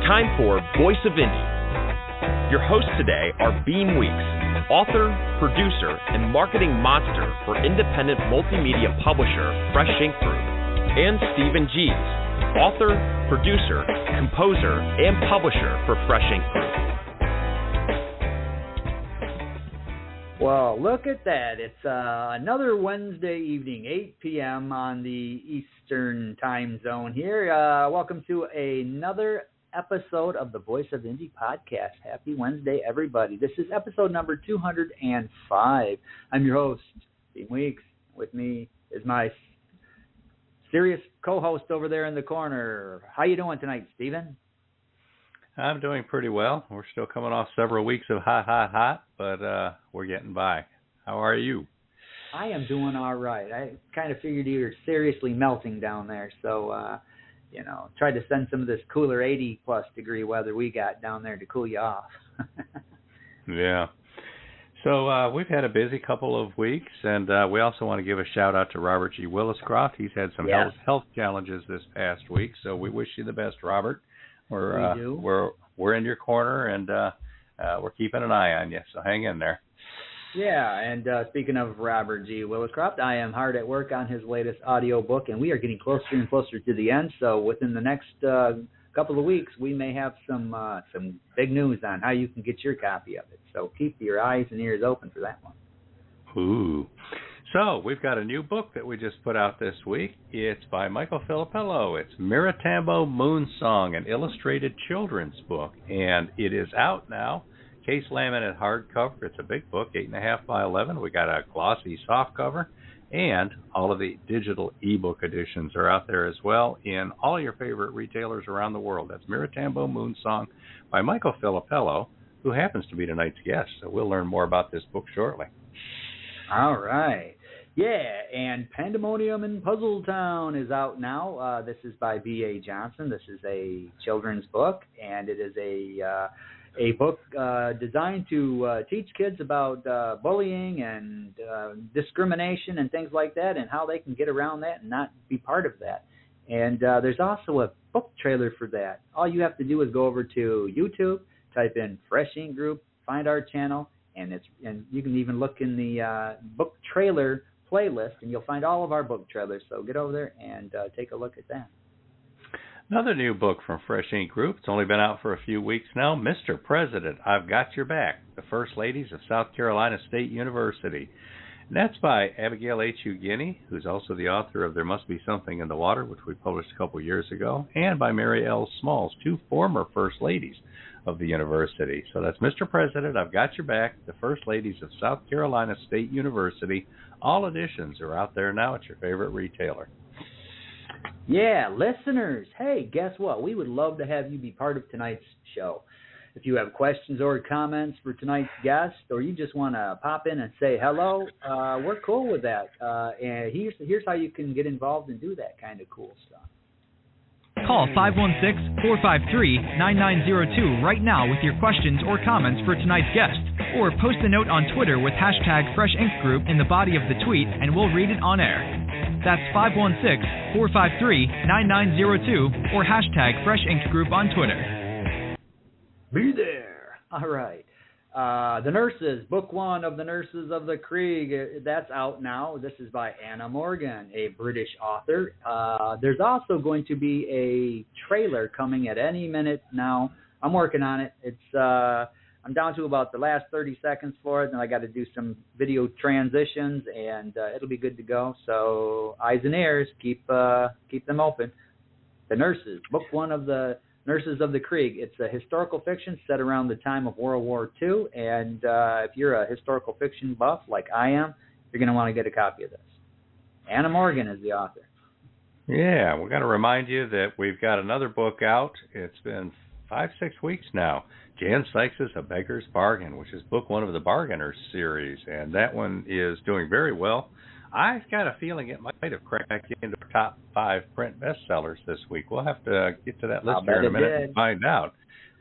time for Voice of Indie. Your hosts today are Beem Weeks, author, producer, and marketing monster for independent multimedia publisher Fresh Ink Group, and Stephen Gees, author, producer, composer, and publisher for Fresh Ink Group. Well, look at that. It's another Wednesday evening, 8 p.m. on the Eastern time zone here. Welcome to another episode of the Voice of Indie podcast. Happy Wednesday, everybody. This is episode number 205. I'm your host, Steve Weeks. With me is my serious co-host over there in the corner. How you doing tonight, Stephen? I'm doing pretty well. We're still coming off several weeks of hot, but we're getting by. How are you? I am doing all right. I kind of figured you were seriously melting down there, so tried to send some of this cooler 80-plus degree weather we got down there to cool you off. Yeah. So we've had a busy couple of weeks, and we also want to give a shout-out to Robert G. Williscroft. He's had some health challenges this past week, so we wish you the best, Robert. We're in your corner, and we're keeping an eye on you, so hang in there. Yeah, and speaking of Robert G. Williscroft, I am hard at work on his latest audio book, and we are getting closer and closer to the end. So within the next couple of weeks, we may have some big news on how you can get your copy of it. So keep your eyes and ears open for that one. Ooh. So we've got a new book that we just put out this week. It's by Michael Filippello. It's Miratambo Moonsong, an illustrated children's book, and it is out now. Case laminate hardcover. It's a big book, 8.5 by 11. We got a glossy softcover, and all of the digital ebook editions are out there as well in all your favorite retailers around the world. That's Miratambo Moonsong by Michael Filippello, who happens to be tonight's guest. So we'll learn more about this book shortly. All right. Yeah, and Pandemonium in Puzzle Town is out now. This is by B.A. Johnson. This is a children's book, and it is a book designed to teach kids about bullying and discrimination and things like that, and how they can get around that and not be part of that. And there's also a book trailer for that. All you have to do is go over to YouTube, type in Fresh Ink Group, find our channel, and you can even look in the book trailer playlist, and you'll find all of our book trailers. So get over there and take a look at that. Another new book from Fresh Ink Group. It's only been out for a few weeks now. Mr. President, I've Got Your Back, the First Ladies of South Carolina State University. And that's by Abigail H. Ugini, who's also the author of There Must Be Something in the Water, which we published a couple years ago, and by Mary L. Smalls, two former First Ladies of the university. So that's Mr. President, I've Got Your Back, the First Ladies of South Carolina State University. All editions are out there now at your favorite retailer. Yeah, listeners, hey, guess what? We would love to have you be part of tonight's show. If you have questions or comments for tonight's guest, or you just want to pop in and say hello, we're cool with that. And here's how you can get involved and do that kind of cool stuff. Call 516-453-9902 right now with your questions or comments for tonight's guest. Or post a note on Twitter with hashtag Fresh Ink Group in the body of the tweet, and we'll read it on air. That's 516-453-9902 or hashtag Fresh Ink Group on Twitter. Be there. All right. The Nurses, Book 1 of the Nurses of the Krieg, that's out now. This is by Anna Morgan, a British author. There's also going to be a trailer coming at any minute now. I'm working on it. I'm down to about the last 30 seconds for it, and I got to do some video transitions, and it'll be good to go. So eyes and ears, keep them open. The Nurses, Book 1 of the Nurses of the Krieg. It's a historical fiction set around the time of World War II, and if you're a historical fiction buff like I am, you're going to want to get a copy of this. Anna Morgan is the author. Yeah, we're going to remind you that we've got another book out. It's been 5-6 weeks now. Jan Sykes' A Beggar's Bargain, which is book 1 of the Bargainers series, and that one is doing very well. I've got a feeling it might have cracked into the top 5 print bestsellers this week. We'll have to get to that list here in a minute and find out.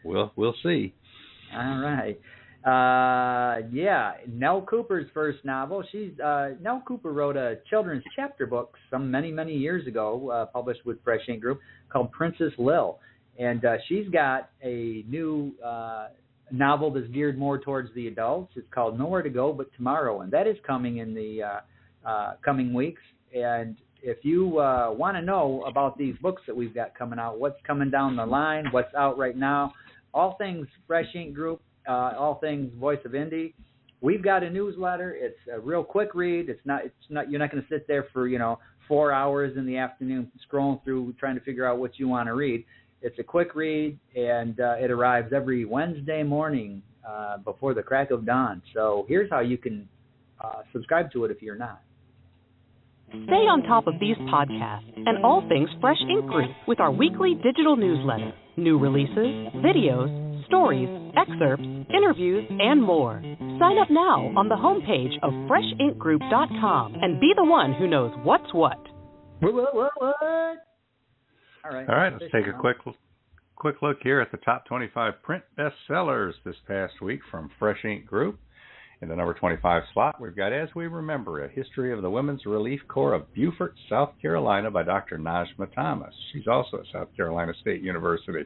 We'll see. All right. Nell Cooper's first novel. Nell Cooper wrote a children's chapter book many years ago, published with Fresh Ink Group, called Princess Lil. And she's got a new novel that's geared more towards the adults. It's called Nowhere to Go But Tomorrow, and that is coming in the coming weeks. And if you want to know about these books that we've got coming out, what's coming down the line, what's out right now, all things Fresh Ink Group, all things Voice of Indie, we've got a newsletter. It's a real quick read. It's not. You're not going to sit there for 4 hours in the afternoon scrolling through trying to figure out what you want to read. It's a quick read, and it arrives every Wednesday morning before the crack of dawn. So here's how you can subscribe to it if you're not. Stay on top of these podcasts and all things Fresh Ink Group with our weekly digital newsletter, new releases, videos, stories, excerpts, interviews, and more. Sign up now on the homepage of freshinkgroup.com and be the one who knows what's what. What? All right, let's take a quick look here at the top 25 print bestsellers this past week from Fresh Ink Group. In the number 25 slot, we've got As We Remember, A History of the Women's Relief Corps of Beaufort, South Carolina by Dr. Najma Thomas. She's also at South Carolina State University.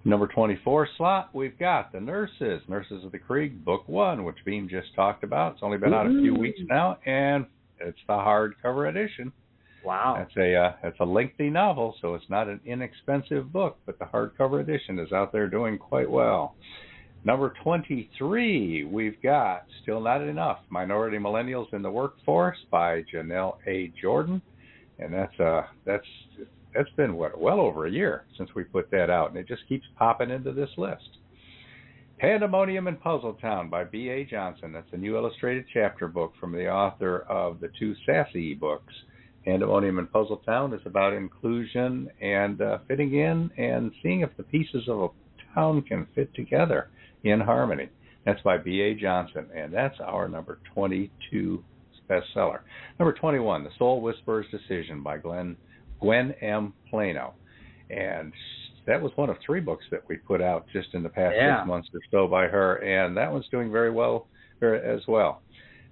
Number 24 slot, we've got The Nurses of the Krieg, Book 1, which Beem just talked about. It's only been out a few weeks now, and it's the hardcover edition. Wow. That's a lengthy novel, so it's not an inexpensive book, but the hardcover edition is out there doing quite well. Number 23, we've got Still Not Enough, Minority Millennials in the Workforce by Janelle A. Jordan, and that's been well over a year since we put that out, and it just keeps popping into this list. Pandemonium in Puzzletown by B.A. Johnson. That's a new illustrated chapter book from the author of the 2 Sassy books. Pandemonium in Puzzletown is about inclusion and fitting in and seeing if the pieces of a town can fit together in harmony. That's by B.A. Johnson, and that's our number 22 bestseller. Number 21, The Soul Whisperer's Decision by Gwen M. Plano. And that was one of 3 books that we put out just in the past 6 months or so by her, and that one's doing very well as well.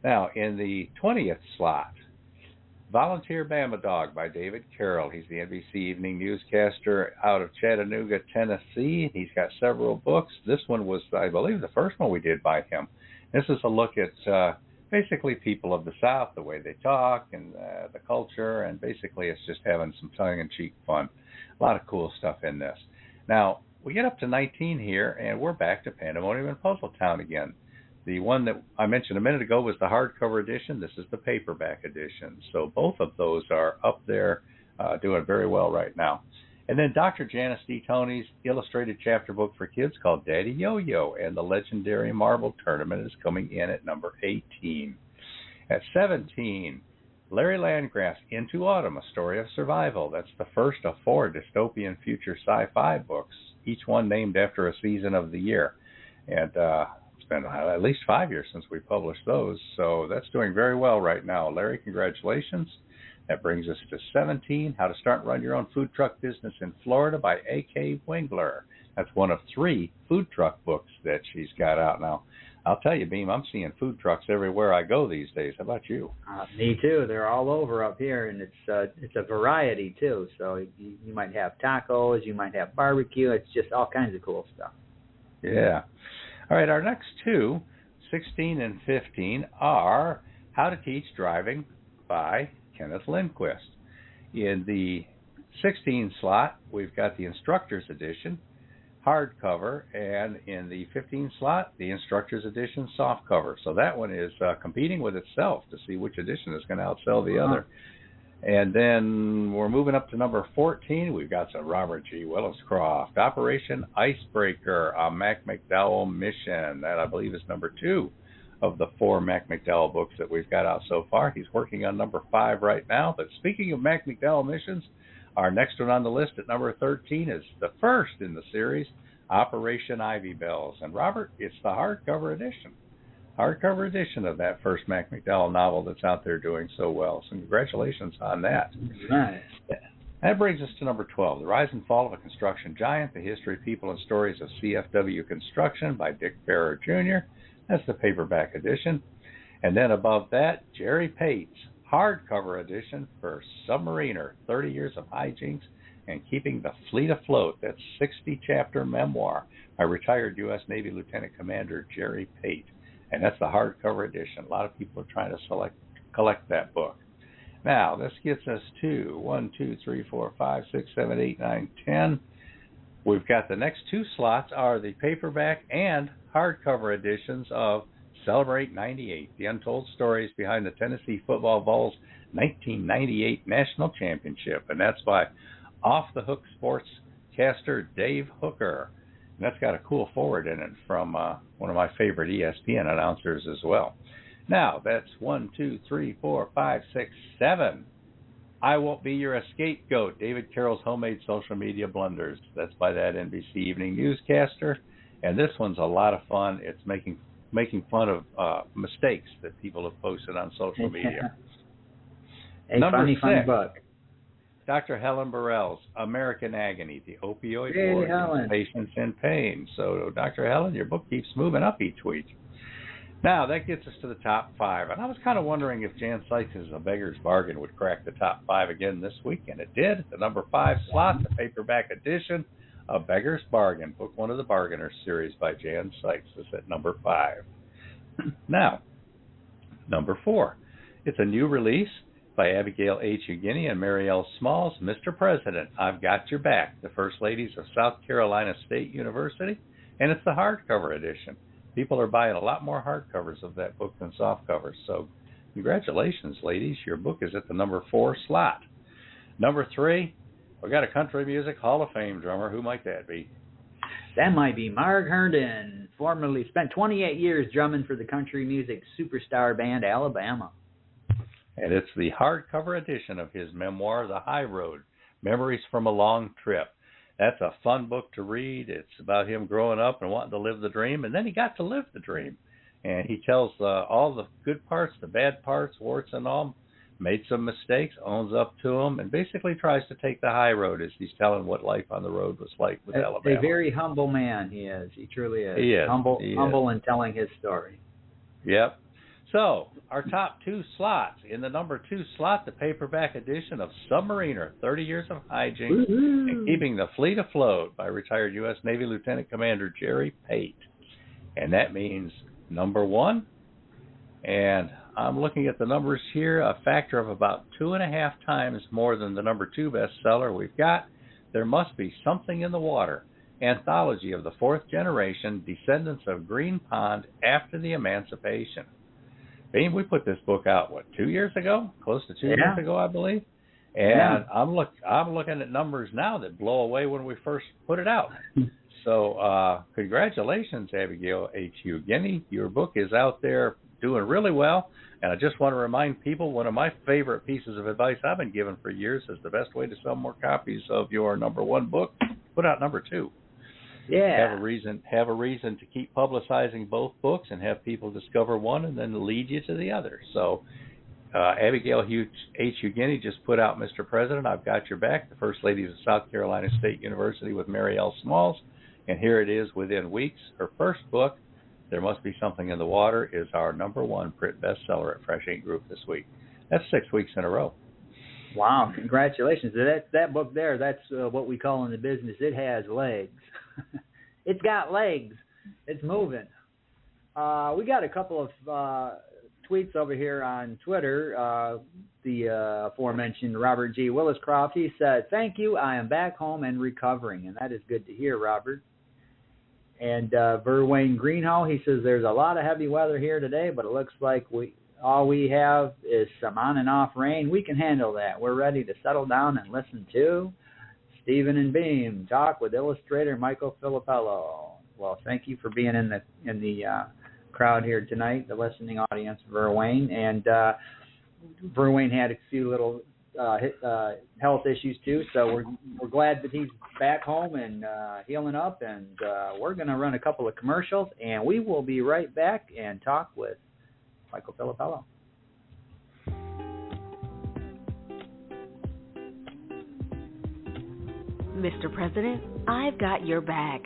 Now, in the 20th slot, Volunteer Bama Dog by David Carroll. He's the NBC evening newscaster out of Chattanooga, Tennessee. He's got several books. This one was, I believe, the first one we did by him. This is a look at basically people of the South, the way they talk, and the culture, and basically it's just having some tongue-in-cheek fun. A lot of cool stuff in this. Now, we get up to 19 here, and we're back to Pandemonium in Puzzletown again. The one that I mentioned a minute ago was the hardcover edition. This is the paperback edition. So both of those are up there doing very well right now. And then Dr. Janice D. Tony's illustrated chapter book for kids called Daddy Yo-Yo, and the Legendary Marble Tournament is coming in at number 18. At 17, Larry Landgraf's Into Autumn, A Story of Survival. That's the first of 4 dystopian future sci-fi books, each one named after a season of the year. And it's been at least 5 years since we published those, so that's doing very well right now. Larry, congratulations. That brings us to 17, How to Start and Run Your Own Food Truck Business in Florida by A.K. Wengler. That's one of 3 food truck books that she's got out now. I'll tell you, Beem, I'm seeing food trucks everywhere I go these days. How about you? Me too. They're all over up here, and it's a variety too. So you might have tacos, you might have barbecue. It's just all kinds of cool stuff. Yeah. All right, our next 2, 16 and 15, are How to Teach Driving by Kenneth Lindquist. In the 16 slot, we've got the Instructor's Edition, hardcover, and in the 15 slot, the Instructor's Edition softcover. So that one is competing with itself to see which edition is going to outsell the other. And then we're moving up to number 14. We've got some Robert G. Williscroft, Operation Icebreaker, a Mac McDowell mission. That, I believe, is number 2 of the 4 Mac McDowell books that we've got out so far. He's working on number 5 right now. But speaking of Mac McDowell missions, our next one on the list at number 13 is the first in the series, Operation Ivy Bells. And Robert, it's the hardcover edition of that first Mac McDowell novel that's out there doing so well. So congratulations on that. Nice. That brings us to number 12, The Rise and Fall of a Construction Giant, The History, People, and Stories of CFW Construction by Dick Farrer Jr. That's the paperback edition. And then above that, Jerry Pate's hardcover edition for Submariner, 30 Years of Hijinks and Keeping the Fleet Afloat. That's 60-chapter memoir by retired U.S. Navy Lieutenant Commander Jerry Pate. And that's the hardcover edition. A lot of people are trying to collect that book. Now, this gets us to 1, 2, 3, 4, 5, 6, 7, 8, 9, 10. We've got the next two slots are the paperback and hardcover editions of Celebrate 98, the untold stories behind the Tennessee Football Vols' 1998 National Championship. And that's by Off the Hook sportscaster Dave Hooker. And that's got a cool forward in it from one of my favorite ESPN announcers as well. Now, that's 1, 2, 3, 4, 5, 6, 7. I Won't Be Your Scapegoat, David Carroll's Homemade Social Media Blunders. That's by that NBC Evening Newscaster. And this one's a lot of fun. It's making fun of mistakes that people have posted on social media. Number 6, funny book. Dr. Helen Burrell's American Agony, the opioid war against patients in pain. So, Dr. Helen, your book keeps moving up each week. Now, that gets us to the top 5. And I was kind of wondering if Jan Sykes' A Beggar's Bargain would crack the top 5 again this week, and it did. The number 5 slot, the paperback edition, A Beggar's Bargain, book 1 of the Bargainers series by Jan Sykes, is at number 5. Now, number 4. It's a new release by Abigail H. Eugenie and Mary L. Smalls, Mr. President, I've Got Your Back, the First Ladies of South Carolina State University, and it's the hardcover edition. People are buying a lot more hardcovers of that book than softcovers, so congratulations, ladies. Your book is at the number 4 slot. Number 3, we got a Country Music Hall of Fame drummer. Who might that be? That might be Mark Herndon, formerly spent 28 years drumming for the country music superstar band Alabama. And it's the hardcover edition of his memoir, The High Road, Memories from a Long Trip. That's a fun book to read. It's about him growing up and wanting to live the dream, and then he got to live the dream. And he tells all the good parts, the bad parts, warts and all, made some mistakes, owns up to them, and basically tries to take the high road as he's telling what life on the road was like with Alabama. A very humble man he is. He truly is. He is. Humble in telling his story. Yep. So, our top 2 slots. In the number 2 slot, the paperback edition of Submariner, 30 Years of Hijinks and Keeping the Fleet Afloat by retired U.S. Navy Lieutenant Commander Jerry Pate. And that means number 1. And I'm looking at the numbers here, a factor of about 2.5 times more than the number 2 bestseller we've got. There Must Be Something in the Water, anthology of the 4th generation descendants of Green Pond after the Emancipation. Beem, we put this book out, 2 years ago? Close to 2 years ago, I believe. And I'm looking at numbers now that blow away when we first put it out. So congratulations, Abigail H. Eugenie. Your book is out there doing really well. And I just want to remind people, one of my favorite pieces of advice I've been given for years is the best way to sell more copies of your number 1 book, put out number 2. Yeah. Have a reason to keep publicizing both books and have people discover one and then lead you to the other. So Abigail H. Eugenie just put out Mr. President, I've Got Your Back, the First Ladies of South Carolina State University with Mary L. Smalls. And here it is within weeks. Her first book, There Must Be Something in the Water, is our number 1 print bestseller at Fresh Ink Group this week. That's 6 weeks in a row. Wow, congratulations. That book there, that's what we call in the business, it has legs. It's got legs. It's moving. We got a couple of tweets over here on Twitter. The aforementioned Robert G. Williscroft, he said, "Thank you, I am back home and recovering." And that is good to hear, Robert. And Verwayne Greenhall, he says, "There's a lot of heavy weather here today, but it looks like all we have is some on and off rain. We can handle that. We're ready to settle down and listen to Stephen and Beem talk with illustrator Michael Filippello." Well, thank you for being in the crowd here tonight, the listening audience, Verwayne. And Verwayne had a few little health issues too, so we're glad that he's back home and healing up. And we're going to run a couple of commercials, and we will be right back and talk with Michael Filippello. Mr. President, I've got your back.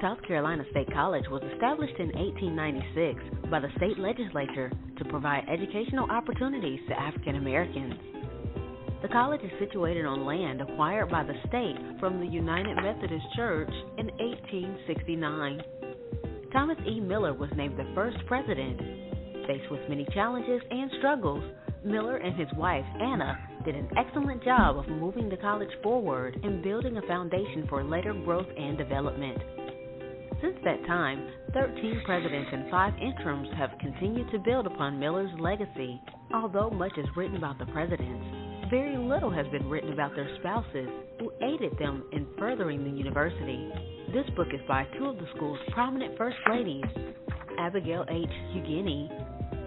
South Carolina State College was established in 1896 by the state legislature to provide educational opportunities to African Americans. The college is situated on land acquired by the state from the United Methodist Church in 1869. Thomas E. Miller was named the first president. Faced with many challenges and struggles, Miller and his wife, Anna, did an excellent job of moving the college forward and building a foundation for later growth and development. Since that time, 13 presidents and 5 interims have continued to build upon Miller's legacy. Although much is written about the presidents, very little has been written about their spouses who aided them in furthering the university. This book is by 2 of the school's prominent first ladies, Abigail H. Hugheny,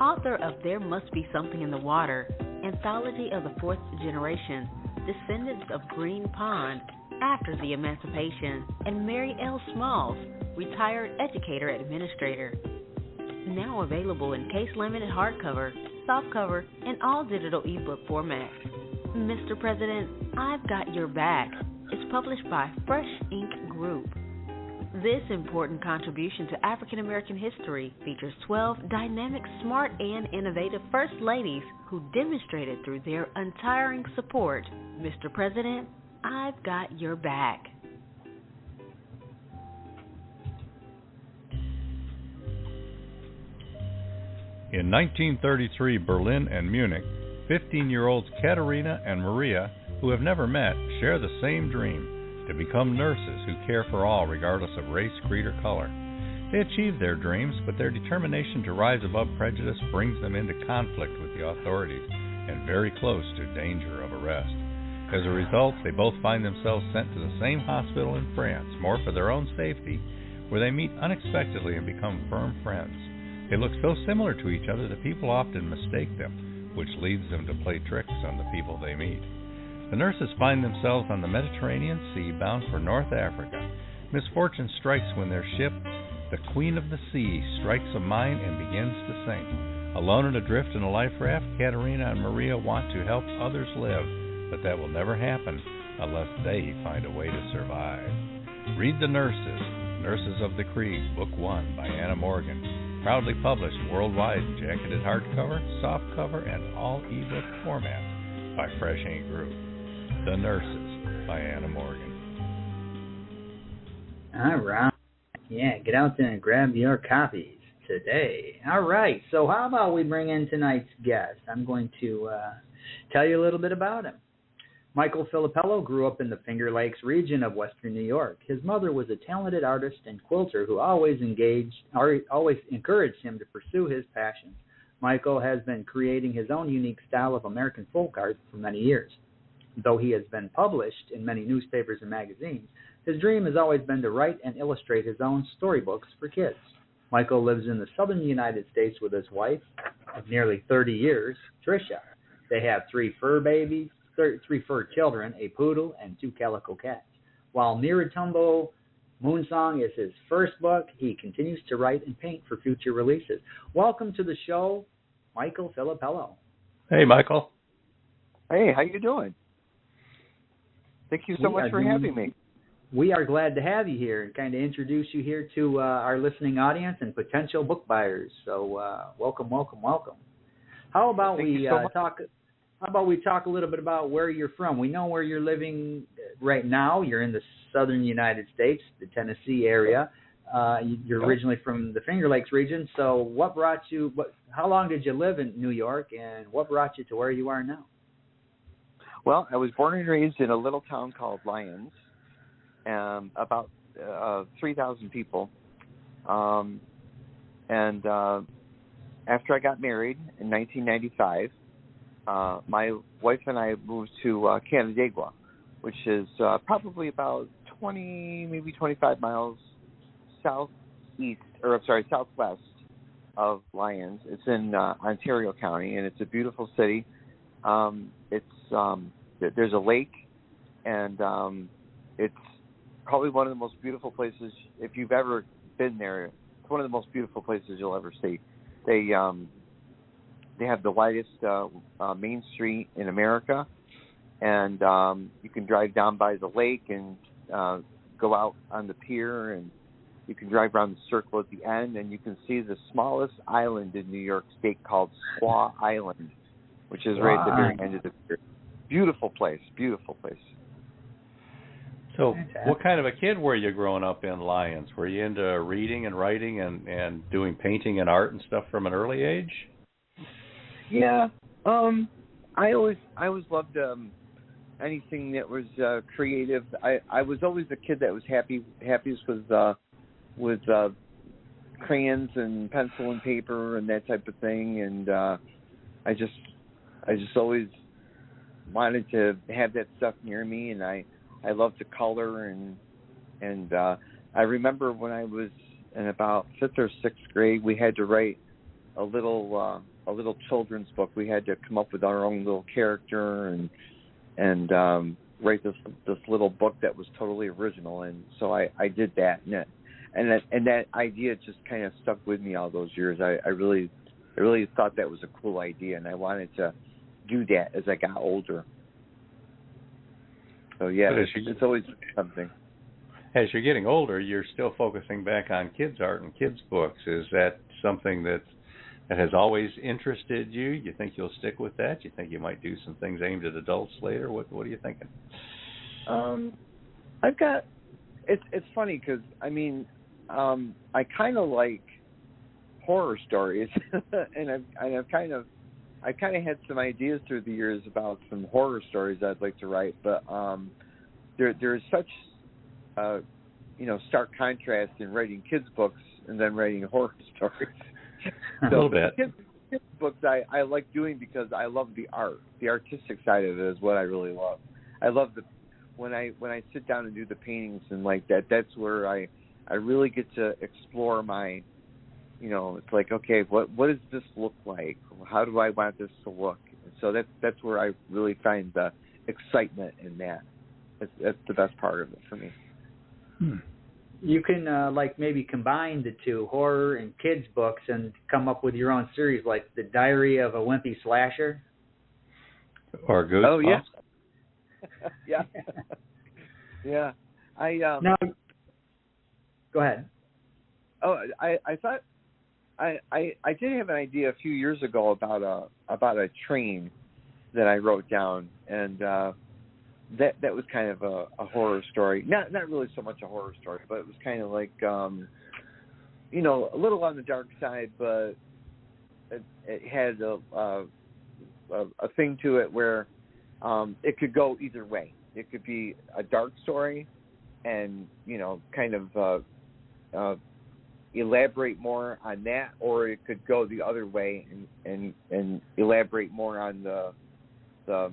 author of There Must Be Something in the Water, Anthology of the Fourth Generation, Descendants of Green Pond, After the Emancipation, and Mary L. Smalls, retired educator administrator. Now available in case-limited hardcover, softcover, and all digital ebook formats. Mr. President, I've Got Your Back is published by Fresh Ink Group. This important contribution to African American history features 12 dynamic, smart, and innovative First Ladies who demonstrated through their untiring support, Mr. President, I've Got Your Back. In 1933, Berlin and Munich, 15-year-olds Katerina and Maria, who have never met, share the same dream: to become nurses who care for all regardless of race, creed, or color. They achieve their dreams, but their determination to rise above prejudice brings them into conflict with the authorities and very close to danger of arrest. As a result, they both find themselves sent to the same hospital in France, more for their own safety, where they meet unexpectedly and become firm friends. They look so similar to each other that people often mistake them, which leads them to play tricks on the people they meet. The nurses find themselves on the Mediterranean Sea, bound for North Africa. Misfortune strikes when their ship, the Queen of the Sea, strikes a mine and begins to sink. Alone and adrift in a life raft, Katerina and Maria want to help others live, but that will never happen unless they find a way to survive. Read The Nurses, Nurses of the Krieg, Book 1 by Anna Morgan, proudly published worldwide in jacketed hardcover, softcover, and all ebook formats by Fresh Ink Group. The Nurses by Anna Morgan. All right. Yeah, get out there and grab your copies today. All right. So how about we bring in tonight's guest? I'm going to tell you a little bit about him. Michael Filippello grew up in the Finger Lakes region of western New York. His mother was a talented artist and quilter who always encouraged him to pursue his passions. Michael has been creating his own unique style of American folk art for many years. Though he has been published in many newspapers and magazines, his dream has always been to write and illustrate his own storybooks for kids. Michael lives in the southern United States with his wife of nearly 30 years, Tricia. They have 3 fur children, a poodle, and 2 calico cats. While Miratambo Moonsong is his first book, he continues to write and paint for future releases. Welcome to the show, Michael Filippello. Hey, Michael. Hey, how you doing? Thank you so much for having me. We are glad to have you here and kind of introduce you here to our listening audience and potential book buyers. So welcome. How about we talk a little bit about where you're from? We know where you're living right now. You're in the southern United States, the Tennessee area. You're originally from the Finger Lakes region. So what brought you? How long did you live in New York, and what brought you to where you are now? Well, I was born and raised in a little town called Lyons, about 3,000 people. And after I got married in 1995, my wife and I moved to Canandaigua, which is probably about 20, maybe 25 miles southwest of Lyons. It's in Ontario County, and it's a beautiful city. There's a lake, and it's probably one of the most beautiful places. If you've ever been there, it's one of the most beautiful places you'll ever see. They have the widest main street in America, and you can drive down by the lake and go out on the pier, and you can drive around the circle at the end, and you can see the smallest island in New York State called Squaw Island, which is right at the very end of the pier. Beautiful place. So, Fantastic. what kind of a kid were you growing up in Lyons? Were you into reading and writing and doing painting and art and stuff from an early age? Yeah. I always loved anything that was creative. I was always a kid that was happiest with crayons and pencil and paper and that type of thing, and I just always wanted to have that stuff near me, and I loved to color, and I remember when I was in about 5th or 6th grade, we had to write a little children's book. We had to come up with our own little character and write this little book that was totally original, and so I did that, and that idea just kind of stuck with me all those years. I really thought that was a cool idea, and I wanted to do that as I got older. So yeah, it's always something. As you're getting older, you're still focusing back on kids' art and kids' books. Is that something that has always interested you? You think you'll stick with that? You think you might do some things aimed at adults later? What are you thinking? I've got. It's funny because I kind of like horror stories, and I've kind of had some ideas through the years about some horror stories I'd like to write, but there is such stark contrast in writing kids books and then writing horror stories. A little bit. Kids books I like doing because I love the art. The artistic side of it is what I really love. I love when I sit down and do the paintings and like that. That's where I really get to explore my. It's like, okay, what does this look like? How do I want this to look? And so that's where I really find the excitement in that. That's the best part of it for me. You can maybe combine the two, horror and kids books, and come up with your own series, like The Diary of a Wimpy Slasher. Or Goosebumps. Oh yeah. Yeah. Yeah. No. Go ahead. Oh, I thought I did have an idea a few years ago about a train that I wrote down, and that was kind of a horror story. Not really so much a horror story, but it was kind of like a little on the dark side, but it had a thing to it where it could go either way. It could be a dark story, and kind of elaborate more on that, or it could go the other way and elaborate more on the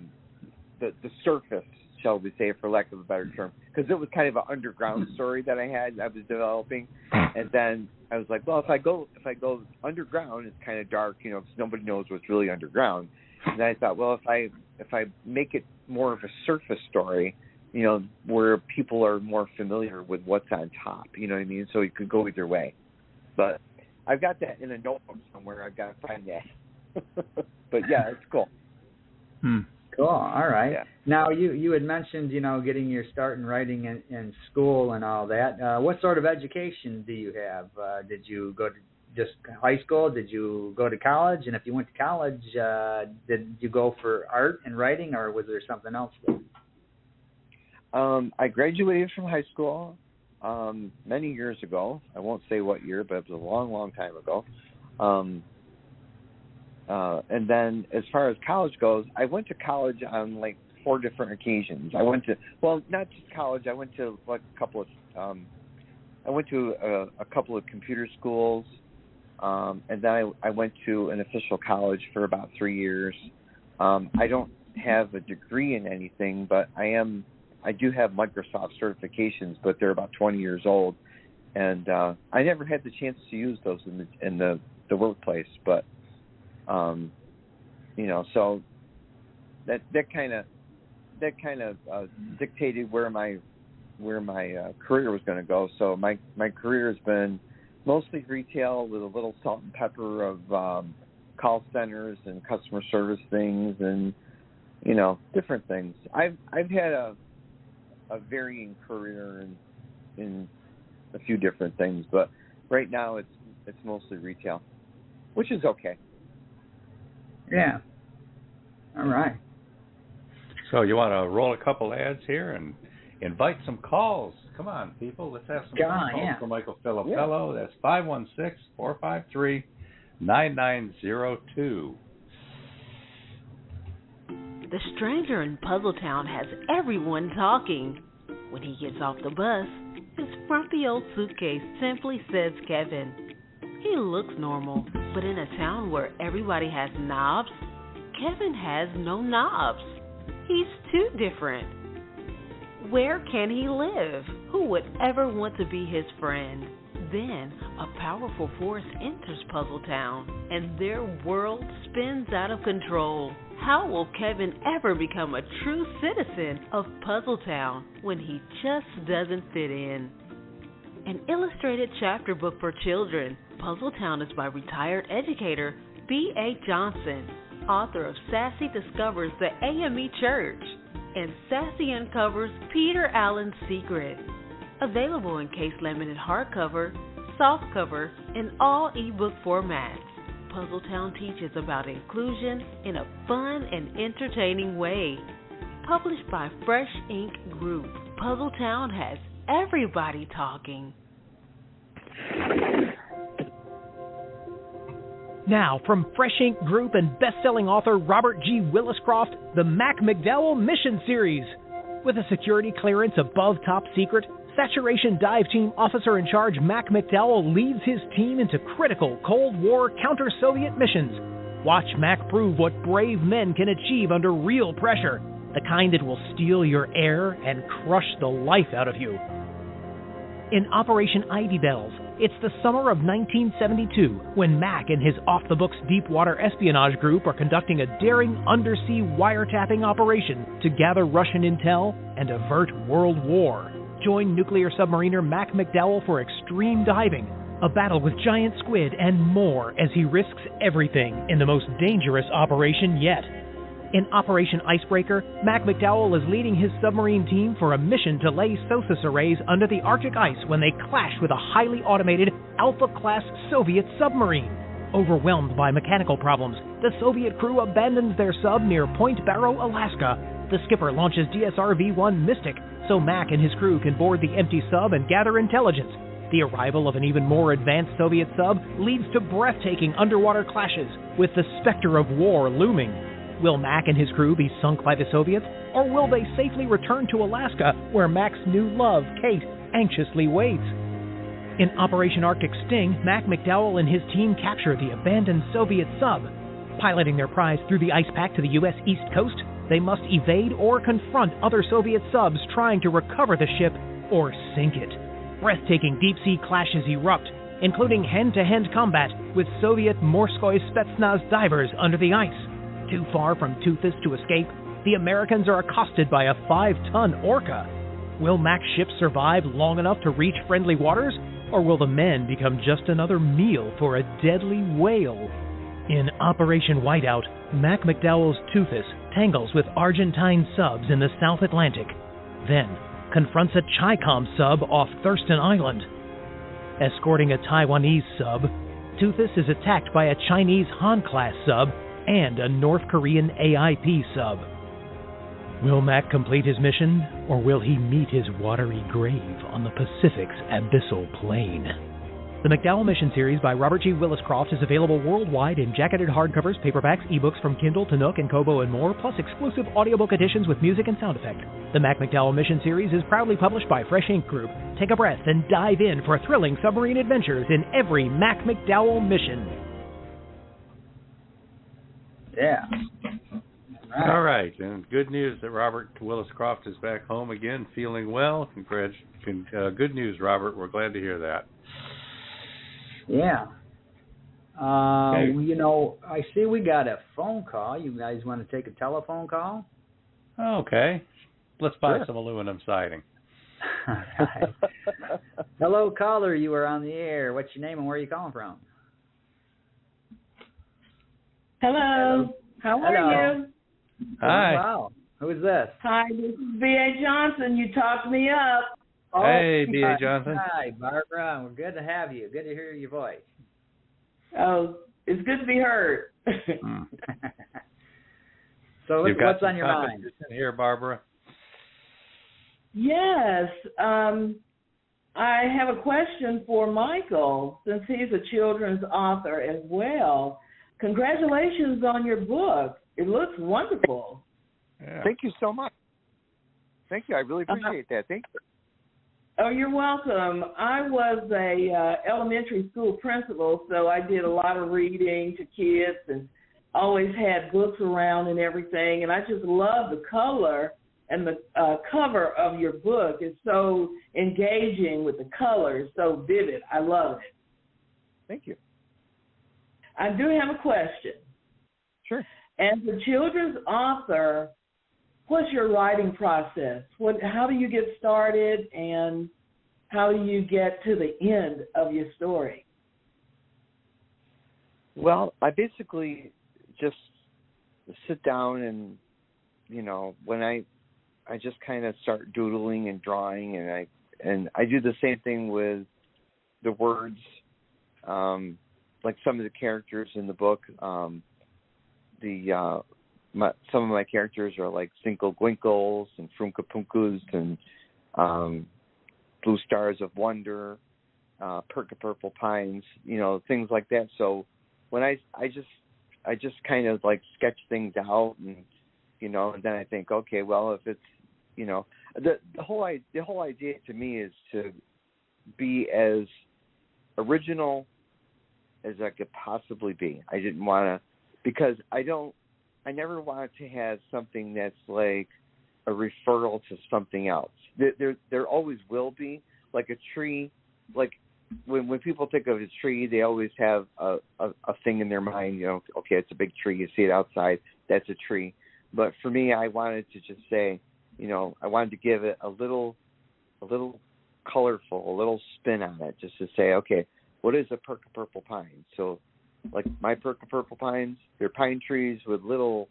surface, shall we say, for lack of a better term, because it was kind of an underground story that I was developing, and then I was like, well, if I go underground, it's kind of dark, because nobody knows what's really underground. And then I thought, well, if I make it more of a surface story, where people are more familiar with what's on top, you know what I mean? So it could go either way. But I've got that in a notebook somewhere. I've got to find that. But yeah, it's cool. Cool. All right. Yeah. Now you had mentioned getting your start in writing in school and all that. What sort of education do you have? Did you go to just high school? Did you go to college? And if you went to college, did you go for art and writing, or was there something else there? I graduated from high school many years ago. I won't say what year, but it was a long, long time ago. And then as far as college goes, I went to college on like 4 different occasions. I went to, not just college. I went to like a couple of computer schools. And then I went to an official college for about 3 years. I don't have a degree in anything, but I do have Microsoft certifications, but they're about 20 years old, and I never had the chance to use those in the workplace. But so that kind of dictated where my career was going to go. So my career has been mostly retail with a little salt and pepper of call centers and customer service things and different things. I've had a varying career in a few different things, but right now it's mostly retail, which is okay. Yeah. All right. So you want to roll a couple ads here and invite some calls. Come on, people. Let's have some calls for Michael Filippello. That's 516-453-9902. The stranger in Puzzletown has everyone talking. When he gets off the bus, his frumpy old suitcase simply says Kevin. He looks normal, but in a town where everybody has knobs, Kevin has no knobs. He's too different. Where can he live? Who would ever want to be his friend? Then a powerful force enters Puzzletown, and their world spins out of control. How will Kevin ever become a true citizen of Puzzletown when he just doesn't fit in? An illustrated chapter book for children. Puzzletown is by retired educator B.A. Johnson, author of Sassy Discovers the AME Church and Sassy Uncovers Peter Allen's Secret. Available in case-limited hardcover, softcover, and all ebook formats. Puzzletown teaches about inclusion in a fun and entertaining way. Published by Fresh Ink Group, Puzzletown has everybody talking. Now, from Fresh Ink Group and best-selling author Robert G. Williscroft, the Mac McDowell Mission Series. With a security clearance above top secret, Saturation Dive Team Officer in Charge Mac McDowell leads his team into critical Cold War counter-Soviet missions. Watch Mac prove what brave men can achieve under real pressure, the kind that will steal your air and crush the life out of you. In Operation Ivy Bells, it's the summer of 1972 when Mac and his off-the-books deep-water espionage group are conducting a daring undersea wiretapping operation to gather Russian intel and avert World War. Join nuclear submariner Mac McDowell for extreme diving, a battle with giant squid, and more as he risks everything in the most dangerous operation yet. In Operation Icebreaker, Mac McDowell is leading his submarine team for a mission to lay SOSUS arrays under the Arctic ice when they clash with a highly automated Alpha-class Soviet submarine. Overwhelmed by mechanical problems, the Soviet crew abandons their sub near Point Barrow, Alaska. The skipper launches DSR-V-1 Mystic so Mac and his crew can board the empty sub and gather intelligence. The arrival of an even more advanced Soviet sub leads to breathtaking underwater clashes, with the specter of war looming. Will Mac and his crew be sunk by the Soviets, or will they safely return to Alaska, where Mac's new love, Kate, anxiously waits? In Operation Arctic Sting, Mac McDowell and his team capture the abandoned Soviet sub. Piloting their prize through the ice pack to the U.S. East Coast, they must evade or confront other Soviet subs trying to recover the ship or sink it. Breathtaking deep-sea clashes erupt, including hand-to-hand combat with Soviet Morskoy Spetsnaz divers under the ice. Too far from Toothus to escape, the Americans are accosted by a 5-ton orca. Will Mac's ship survive long enough to reach friendly waters, or will the men become just another meal for a deadly whale? In Operation Whiteout, Mac McDowell's Toothus tangles with Argentine subs in the South Atlantic, then confronts a Chi-Com sub off Thurston Island. Escorting a Taiwanese sub, Toothus is attacked by a Chinese Han-class sub and a North Korean AIP sub. Will Mac complete his mission, or will he meet his watery grave on the Pacific's abyssal plain? The McDowell Mission Series by Robert G. Williscroft is available worldwide in jacketed hardcovers, paperbacks, ebooks from Kindle to Nook and Kobo and more, plus exclusive audiobook editions with music and sound effect. The Mac McDowell Mission Series is proudly published by Fresh Ink Group. Take a breath and dive in for thrilling submarine adventures in every Mac McDowell mission. Yeah. All right, and good news that Robert Williscroft is back home again, feeling well. Good news, Robert. We're glad to hear that. Yeah. Okay. You know, I see we got a phone call. You guys want to take a telephone call? Okay. Let's buy some aluminum siding. All right. Hello, caller. You are on the air. What's your name and where are you calling from? Hello. How are you? Hi. Wow. Who is this? Hi, this is B.A. Johnson. You talked me up. Oh, hey, B.A. Johnson. Hi, Barbara. We're good to have you. Good to hear your voice. Oh, it's good to be heard. So what's on your mind? hear, Barbara. Yes. I have a question for Michael, since he's a children's author as well. Congratulations on your book. It looks wonderful. Yeah. Thank you so much. Thank you. I really appreciate that. Thank you. Oh, you're welcome. I was a elementary school principal, so I did a lot of reading to kids and always had books around and everything. And I just love the color. And the cover of your book is so engaging with the colors, so vivid. I love it. Thank you. I do have a question. Sure. As a children's author, what's your writing process? How do you get started, and how do you get to the end of your story? Well, I basically just sit down and, when I just kind of start doodling and drawing, and I do the same thing with the words, like some of the characters in the book. Some of my characters are like Sinkle Gwinkles and Frunka Punkus and Blue Stars of Wonder, Perka Purple Pines, things like that. So when I just kind of like sketch things out, and and then I think, okay, well, if it's the whole idea to me is to be as original as I could possibly be. I didn't want to, because I never wanted to have something that's like a referral to something else. There always will be, like a tree. Like when people think of a tree, they always have a thing in their mind. Okay, it's a big tree. You see it outside. That's a tree. But for me, I wanted to just say, I wanted to give it a little colorful, a little spin on it, just to say, okay, what is a Perka Purple Pine? So, like my Perka Purple Pines, they're pine trees with little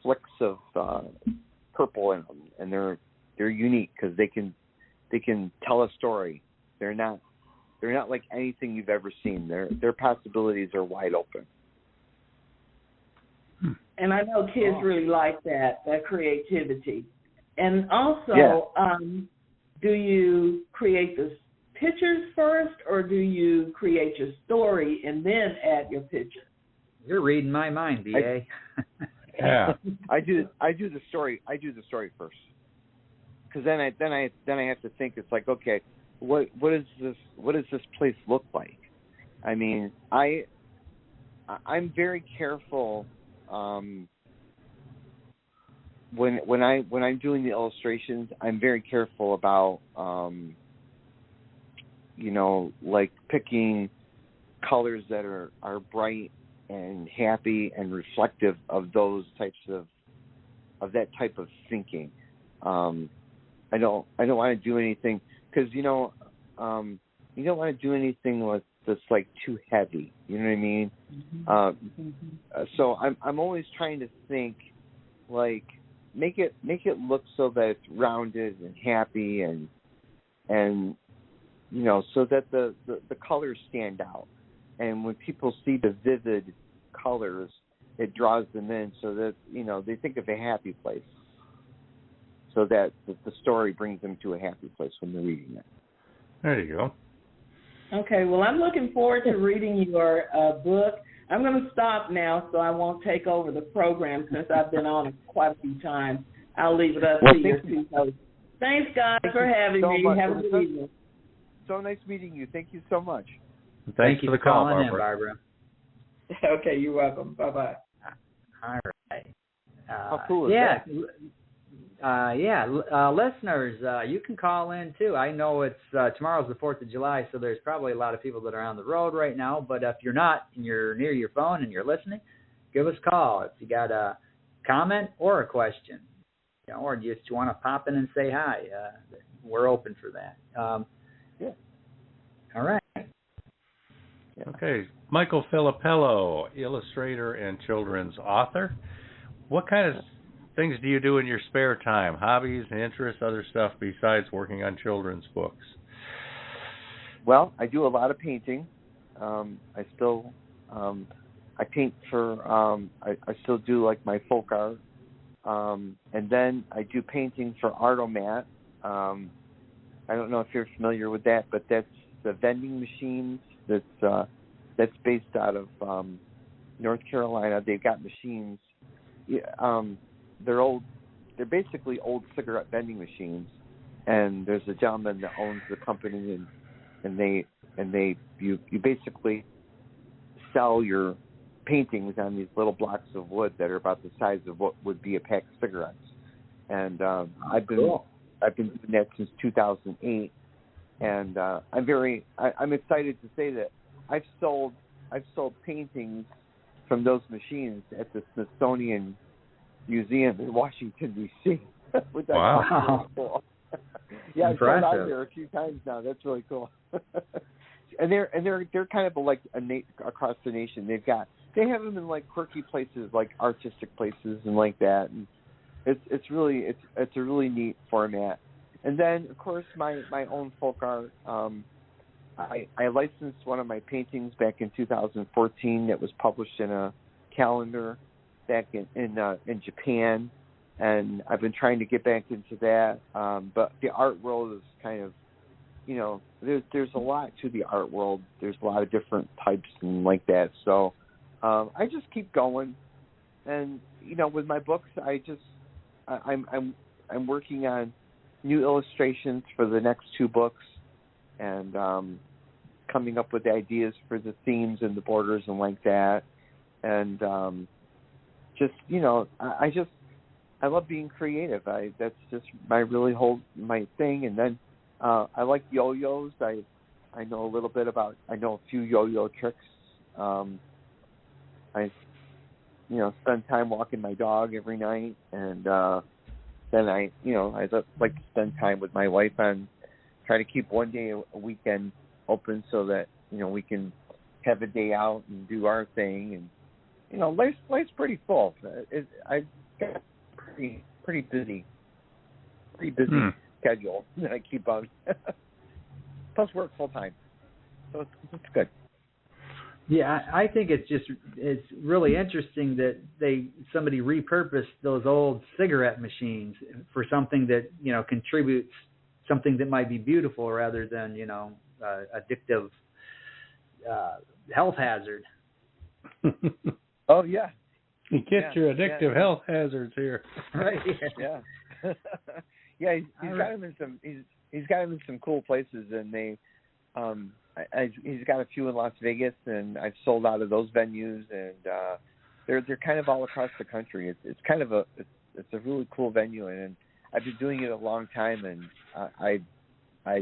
flecks of purple in them, and they're unique because they can tell a story. They're not like anything you've ever seen. Their possibilities are wide open. And I know kids really like that creativity. And also, do you create the pictures first, or do you create your story and then add your pictures? You're reading my mind, BA. Yeah. I do the story. I do the story first, because then I have to think. It's like, okay, what is this? What does this place look like? I mean, I'm very careful. When I'm doing the illustrations, I'm very careful about like picking colors that are bright and happy and reflective of those types of that type of thinking. I don't want to do anything, because you don't want to do anything that's like too heavy. You know what I mean? Mm-hmm. So I'm always trying to think, like, make it look so that it's rounded and happy and so that the colors stand out. And when people see the vivid colors, it draws them in, so that they think of a happy place, so that the story brings them to a happy place when they're reading it. There you go. Okay, well, I'm looking forward to reading your book. I'm going to stop now so I won't take over the program, since I've been on it quite a few times. I'll leave it up to your two hosts. Thanks, guys, for having me. Have a good evening. So nice meeting you. Thank you so much. Thank you for the call, Barbara. Okay, you're welcome. Bye-bye. All right. How cool is that? Listeners, you can call in too. I know it's tomorrow's the 4th of July, so there's probably a lot of people that are on the road right now. But if you're not and you're near your phone and you're listening, give us a call if you got a comment or a question, or just want to pop in and say hi. We're open for that. Yeah. All right. Okay, Michael Filippello, illustrator and children's author. What kind of things do you do in your spare time? Hobbies, interests, other stuff besides working on children's books? Well, I do a lot of painting. I still I paint for I still do like my folk art. And then I do painting for Artomat. I don't know if you're familiar with that, but that's the vending machines. That's based out of North Carolina. They've got machines. They're old. They're basically old cigarette vending machines. And there's a gentleman that owns the company, and you basically sell your paintings on these little blocks of wood that are about the size of what would be a pack of cigarettes. And I've been doing that since 2008, and I'm excited to say that I've sold paintings from those machines at the Smithsonian Museum in Washington D.C. Which wow! I thought was cool. Yeah, I've sold out there a few times now. That's really cool. And they're kind of like across the nation. They have them in like quirky places, like artistic places and like that. And it's a really neat format. And then of course my own folk art. I licensed one of my paintings back in 2014 that was published in a calendar back in Japan, and I've been trying to get back into that. But the art world is kind of, there's a lot to the art world. There's a lot of different types and like that. So I just keep going, and with my books, I'm working on new illustrations for the next 2 books, and coming up with ideas for the themes and the borders and like that, and I love being creative. That's just my thing. And then I like yo-yos. I know a few yo-yo tricks. I spend time walking my dog every night, and then I like to spend time with my wife on try to keep one day a weekend open so that we can have a day out and do our thing. And life's pretty full. I got pretty busy schedule that I keep on. Plus work full time, so it's good. Yeah, I think it's really interesting that somebody repurposed those old cigarette machines for something that contributes something that might be beautiful rather than addictive health hazard. Oh yeah, you get your addictive health hazards here, right? Yeah, yeah. He's got him in some. He's got him in some cool places, and they. He's got a few in Las Vegas, and I've sold out of those venues, and they're kind of all across the country. It's kind of it's a really cool venue, and I've been doing it a long time, and I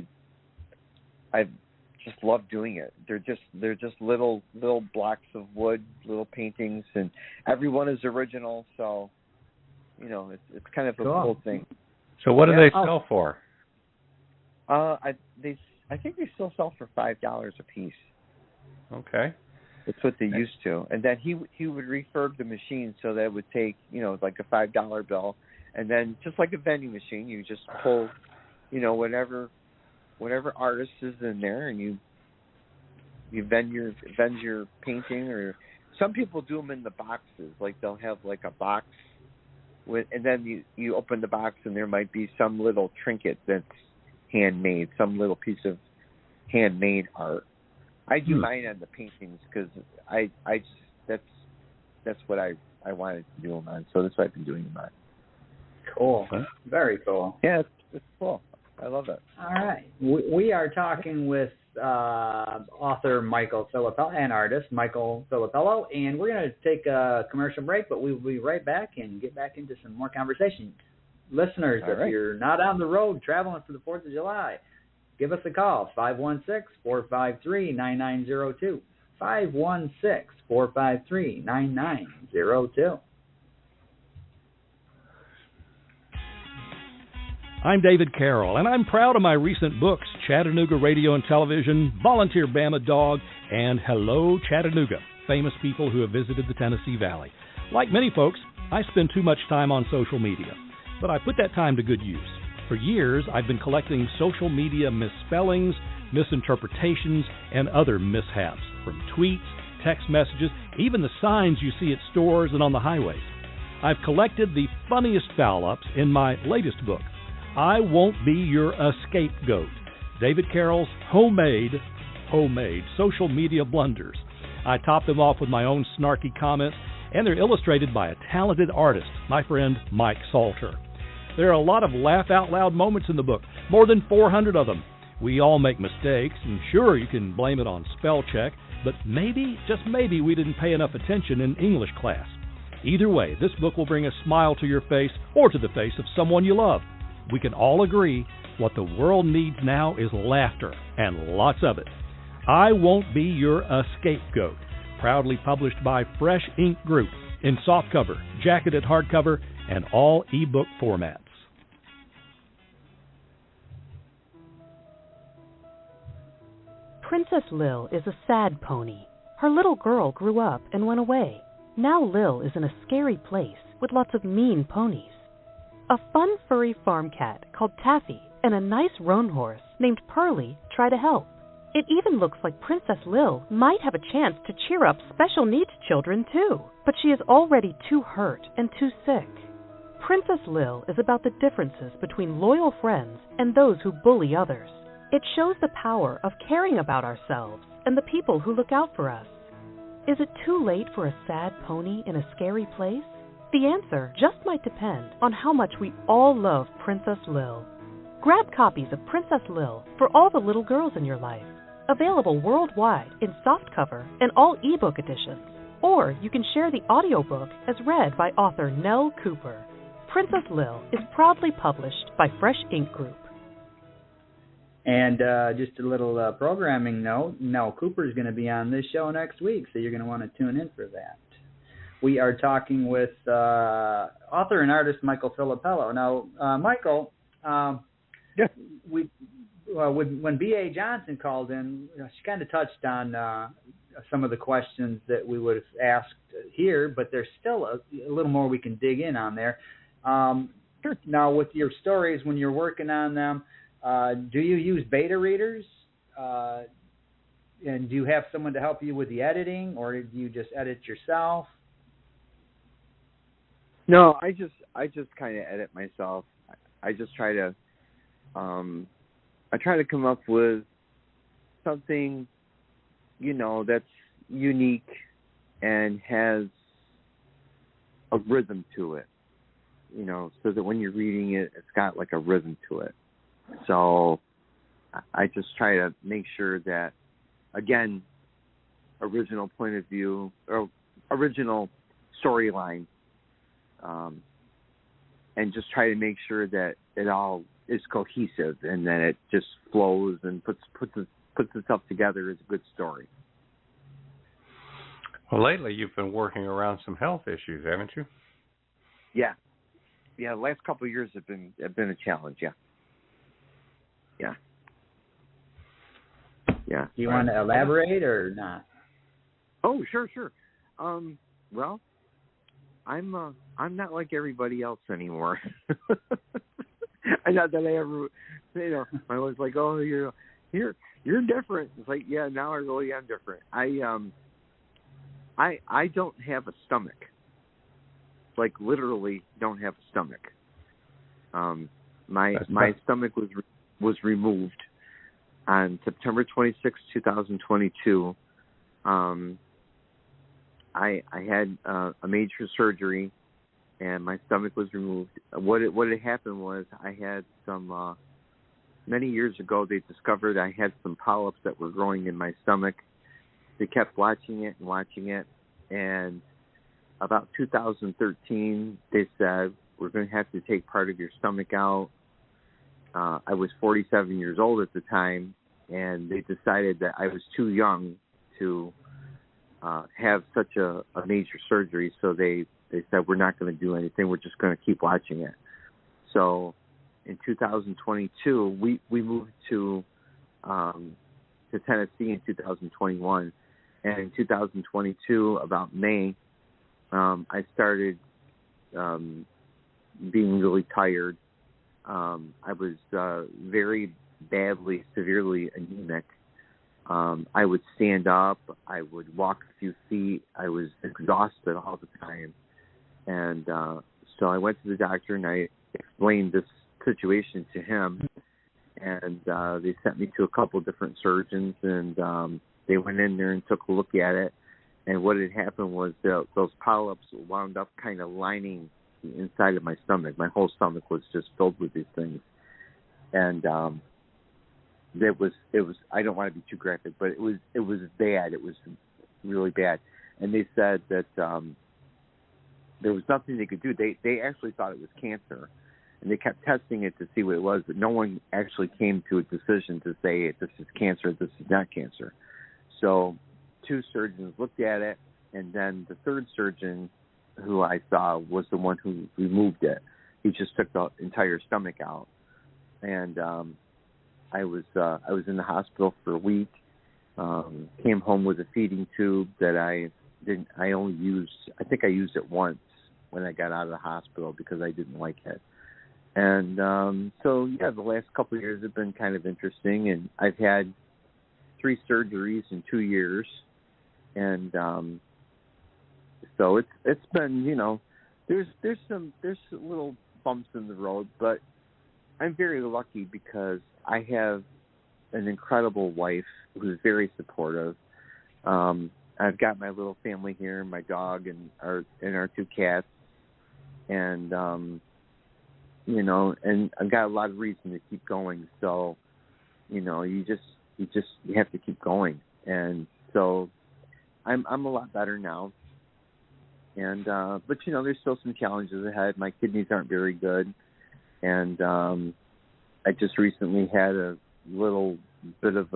just love doing it. They're just little blocks of wood, little paintings, and every one is original. So it's kind of a cool thing. So what do they sell for? I think they still sell for $5 a piece. Okay. That's what they used to. And then he would refurb the machine so that it would take, like a $5 bill. And then just like a vending machine, you just pull, whatever artist is in there, and you vend your painting. Or some people do them in the boxes. Like they'll have like a box and then you open the box and there might be some little trinket that's handmade, some little piece of handmade art. I do mine on the paintings because that's what I wanted to do them on. So that's what I've been doing them on. Cool. Very cool. Yeah, it's cool. I love it. All right. We are talking with author Michael Filippello and artist Michael Filippello, and we're going to take a commercial break, but we will be right back and get back into some more conversation. Listeners, if you're not on the road traveling for the 4th of July, give us a call, 516-453-9902, 516-453-9902. I'm David Carroll, and I'm proud of my recent books, Chattanooga Radio and Television, Volunteer Bama Dog, and Hello Chattanooga, famous people who have visited the Tennessee Valley. Like many folks, I spend too much time on social media, but I put that time to good use. For years, I've been collecting social media misspellings, misinterpretations, and other mishaps, from tweets, text messages, even the signs you see at stores and on the highways. I've collected the funniest foul-ups in my latest book, I Won't Be Your Scapegoat, David Carroll's homemade social media blunders. I top them off with my own snarky comments, and they're illustrated by a talented artist, my friend Mike Salter. There are a lot of laugh-out-loud moments in the book, more than 400 of them. We all make mistakes, and sure, you can blame it on spell check, but maybe, just maybe, we didn't pay enough attention in English class. Either way, this book will bring a smile to your face or to the face of someone you love. We can all agree what the world needs now is laughter, and lots of it. I Won't Be Your Scapegoat, proudly published by Fresh Ink Group in softcover, jacketed hardcover, and all ebook formats. Princess Lil is a sad pony. Her little girl grew up and went away. Now Lil is in a scary place with lots of mean ponies. A fun furry farm cat called Taffy and a nice roan horse named Pearly try to help. It even looks like Princess Lil might have a chance to cheer up special needs children too, but she is already too hurt and too sick. Princess Lil is about the differences between loyal friends and those who bully others. It shows the power of caring about ourselves and the people who look out for us. Is it too late for a sad pony in a scary place? The answer just might depend on how much we all love Princess Lil. Grab copies of Princess Lil for all the little girls in your life. Available worldwide in softcover and all ebook editions. Or you can share the audiobook as read by author Nell Cooper. Princess Lil is proudly published by Fresh Ink Group. And just a little programming note, Nell Cooper is going to be on this show next week, so you're going to want to tune in for that. We are talking with author and artist Michael Filippello. Now, Michael, when B.A. Johnson called in, she kind of touched on some of the questions that we would have asked here, but there's still a little more we can dig in on there. Now, with your stories, when you're working on them, do you use beta readers? And do you have someone to help you with the editing, or do you just edit yourself? No, I just kind of edit myself. I just try to come up with something, that's unique and has a rhythm to it, so that when you're reading it, it's got like a rhythm to it. So I just try to make sure that, again, original point of view or original storyline, and just try to make sure that it all is cohesive and that it just flows and puts itself together as a good story. Well, lately you've been working around some health issues, haven't you? Yeah. The last couple of years have been a challenge. Yeah. Do you want to elaborate or not? Oh, sure. Well, I'm not like everybody else anymore. Not that I ever, I was like, oh, you're different. It's like, yeah, now I really am different. I don't have a stomach. Like literally, don't have a stomach. My stomach was removed on September 26, 2022. I had a major surgery, and my stomach was removed. What had happened was I had some, many years ago, they discovered I had some polyps that were growing in my stomach. They kept watching it, and about 2013, they said, we're going to have to take part of your stomach out. I was 47 years old at the time, and they decided that I was too young to have such a major surgery, so they said, we're not going to do anything. We're just going to keep watching it. So in 2022, we moved to Tennessee in 2021, and in 2022, about May, I started being really tired. I was very badly, severely anemic. I would stand up. I would walk a few feet. I was exhausted all the time. And so I went to the doctor and I explained this situation to him, and they sent me to a couple of different surgeons, and they went in there and took a look at it. And what had happened was those polyps wound up kind of lining the inside of my stomach. My whole stomach was just filled with these things. And it was I don't want to be too graphic, but it was bad. It was really bad. And they said that there was nothing they could do. They actually thought it was cancer, and they kept testing it to see what it was, but no one actually came to a decision to say this is cancer, this is not cancer. So 2 surgeons looked at it, and then the 3rd surgeon who I saw was the one who removed it. He just took the entire stomach out. And I was in the hospital for a week. Came home with a feeding tube that I think I used it once when I got out of the hospital because I didn't like it. And so the last couple of years have been kind of interesting, and I've had 3 surgeries in 2 years. And so it's been, there's little bumps in the road, but I'm very lucky because I have an incredible wife who's very supportive. I've got my little family here, my dog and our 2 cats, and and I've got a lot of reason to keep going. So, you have to keep going, and so I'm a lot better now. And but there's still some challenges ahead. My kidneys aren't very good, and I just recently had a little bit of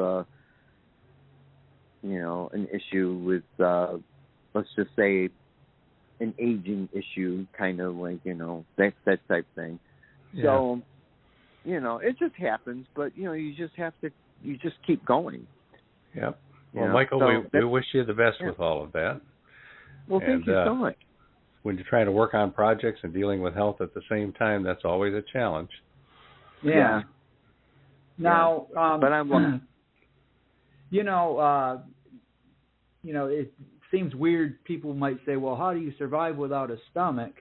an issue with let's just say an aging issue, kind of like that type thing. Yeah. So it just happens, but you just keep going. Yep. Well, Michael, we wish you the best with all of that. Well, thank you so much. When you're trying to work on projects and dealing with health at the same time, that's always a challenge. Yeah. Now, but I'm it seems weird. People might say, well, how do you survive without a stomach?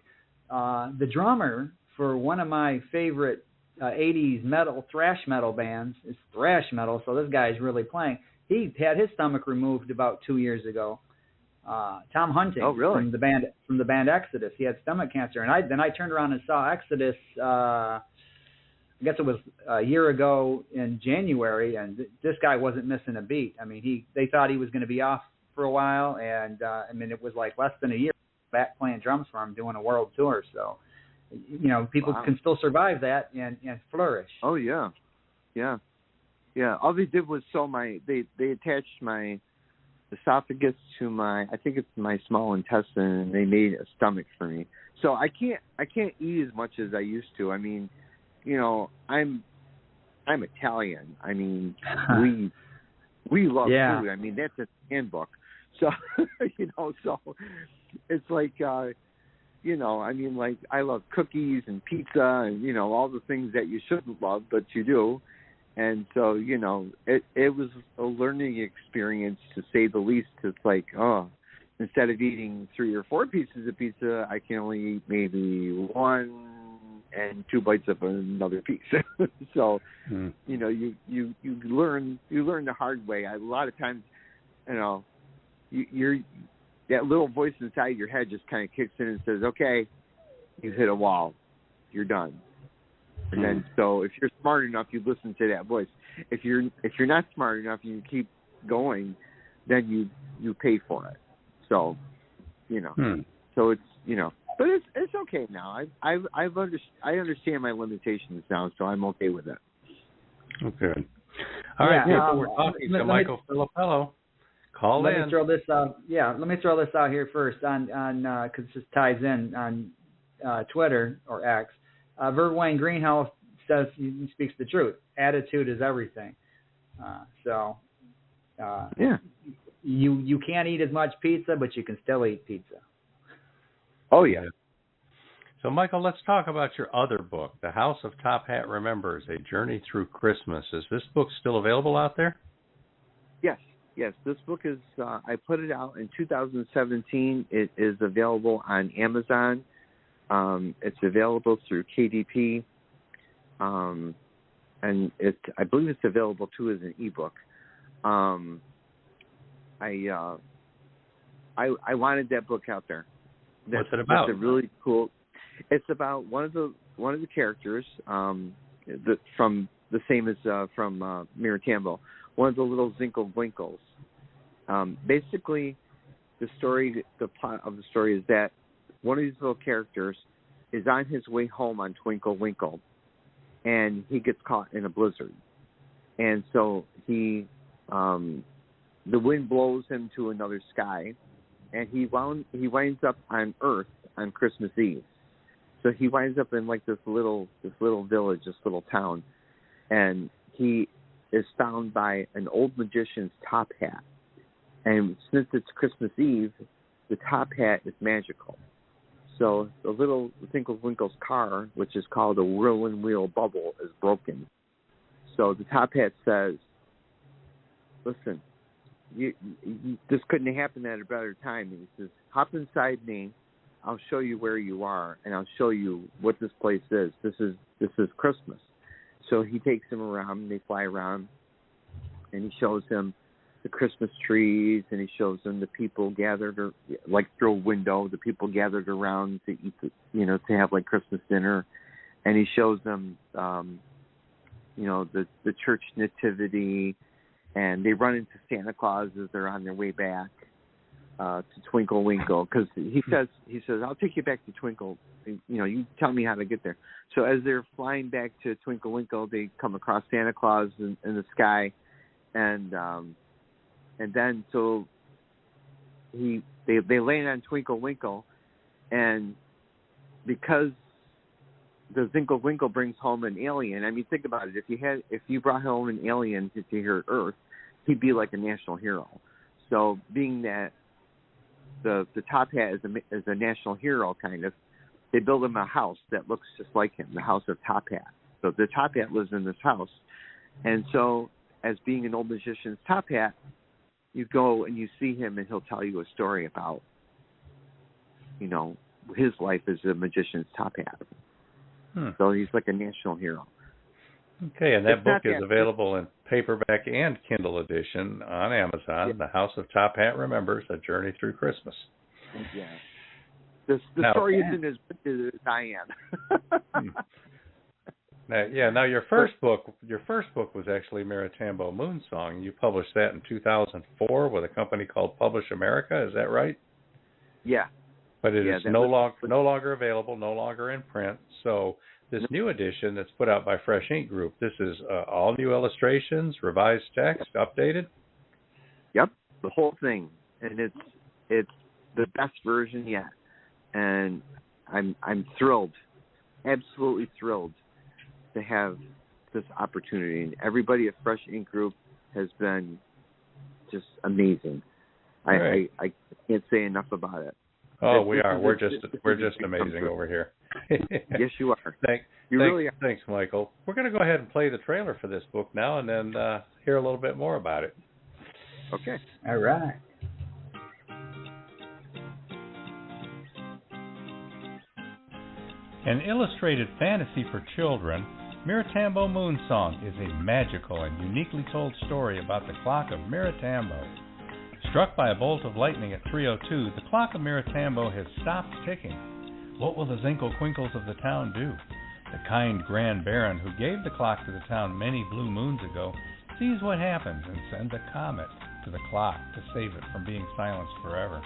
The drummer for one of my favorite 80s thrash metal bands is thrash metal, so this guy's really playing. He had his stomach removed about 2 years ago. Tom Hunting from the band Exodus. He had stomach cancer, and I turned around and saw Exodus. I guess it was a year ago in January, and this guy wasn't missing a beat. I mean, they thought he was going to be off for a while, and it was like less than a year back playing drums for him, doing a world tour. So, people can still survive that and flourish. Oh yeah. All they did was they attached my esophagus to I think it's my small intestine, and they made a stomach for me. So I can't eat as much as I used to. I mean, I'm Italian. I mean, we love food. I mean, that's a handbook. So so it's like I mean, like I love cookies and pizza and all the things that you shouldn't love, but you do. And so, it was a learning experience, to say the least. It's like, instead of eating 3 or 4 pieces of pizza, I can only eat maybe 1 and 2 bites of another piece. So, you learn the hard way. A lot of times, you're that little voice inside your head just kind of kicks in and says, okay, you hit a wall, you're done. And then, so if you're smart enough, you listen to that voice. If you're not smart enough, and you keep going, then you pay for it. So, so it's but it's okay now. I understand my limitations now, so I'm okay with it. Okay. All right, people, we're talking to Michael Filippello. Let me throw this out. Yeah, let me throw this out here first on because this ties in on Twitter or X. Verwayne Greenhouse says he speaks the truth. Attitude is everything. You can't eat as much pizza, but you can still eat pizza. Oh yeah. So Michael, let's talk about your other book, The House of Top Hat Remembers: A Journey Through Christmas. Is this book still available out there? Yes. This book is. I put it out in 2017. It is available on Amazon. It's available through KDP, and I believe it's available too as an ebook. I wanted that book out there. What's it about? It's a really cool. It's about one of the characters from the same as from Mira Tambo. One of the little Zinkle-Winkles. Basically, the plot of the story is that one of these little characters is on his way home on Twinkle Winkle, and he gets caught in a blizzard, and so the wind blows him to another sky, and he winds up on Earth on Christmas Eve. So he winds up in like this little village, this little town, and he is found by an old magician's top hat. And since it's Christmas Eve, the top hat is magical. So the little Winkle's car, which is called a whirling wheel bubble, is broken. So the top hat says, listen, this couldn't have happened at a better time. And he says, hop inside me. I'll show you where you are, and I'll show you what this place is. This is Christmas. So he takes him around, and they fly around, and he shows him the Christmas trees, and he shows them the people gathered, like through a window, the people gathered around to eat, to have like Christmas dinner, and he shows them, the church nativity, and they run into Santa Claus as they're on their way back to Twinkle Winkle, because he says, I'll take you back to Twinkle. You tell me how to get there. So as they're flying back to Twinkle Winkle, they come across Santa Claus in the sky, and then so they land on Twinkle Winkle, and because the Zinkle Winkle brings home an alien. I mean, think about it. If you brought home an alien to here at Earth, he'd be like a national hero. So being that the top hat is a national hero, kind of, they build him a house that looks just like him, the house of Top Hat. So the Top Hat lives in this house, and so as being an old magician's Top Hat, you go and you see him, and he'll tell you a story about, his life as a magician's Top Hat. So he's like a national hero. Okay, and that book is available in paperback and Kindle edition on Amazon. Yeah. The House of Top Hat Remembers: A Journey Through Christmas. Yeah. The story isn't as good as I am. Now your first book was actually Mira Tambo Moon Song. You published that in 2004 with a company called Publish America. Is that right? Yeah. But it is no longer available, no longer in print. So this new edition that's put out by Fresh Ink Group, this is all new illustrations, revised text, updated? Yep, the whole thing. And it's the best version yet. And I'm thrilled, absolutely thrilled to have this opportunity. And everybody at Fresh Ink Group has been just amazing. Right. I can't say enough about it. Oh, we are. We're just amazing over here. Yes, you are. Really are. Thanks, Michael. We're going to go ahead and play the trailer for this book now, and then hear a little bit more about it. Okay. All right. An illustrated fantasy for children, Mira Tambo Moon Song is a magical and uniquely told story about the clock of Mira Tambo. Struck by a bolt of lightning at 3:02, the clock of Mira Tambo has stopped ticking. What will the Zinkle-Quinkles of the town do? The kind Grand Baron who gave the clock to the town many blue moons ago sees what happens and sends a comet to the clock to save it from being silenced forever.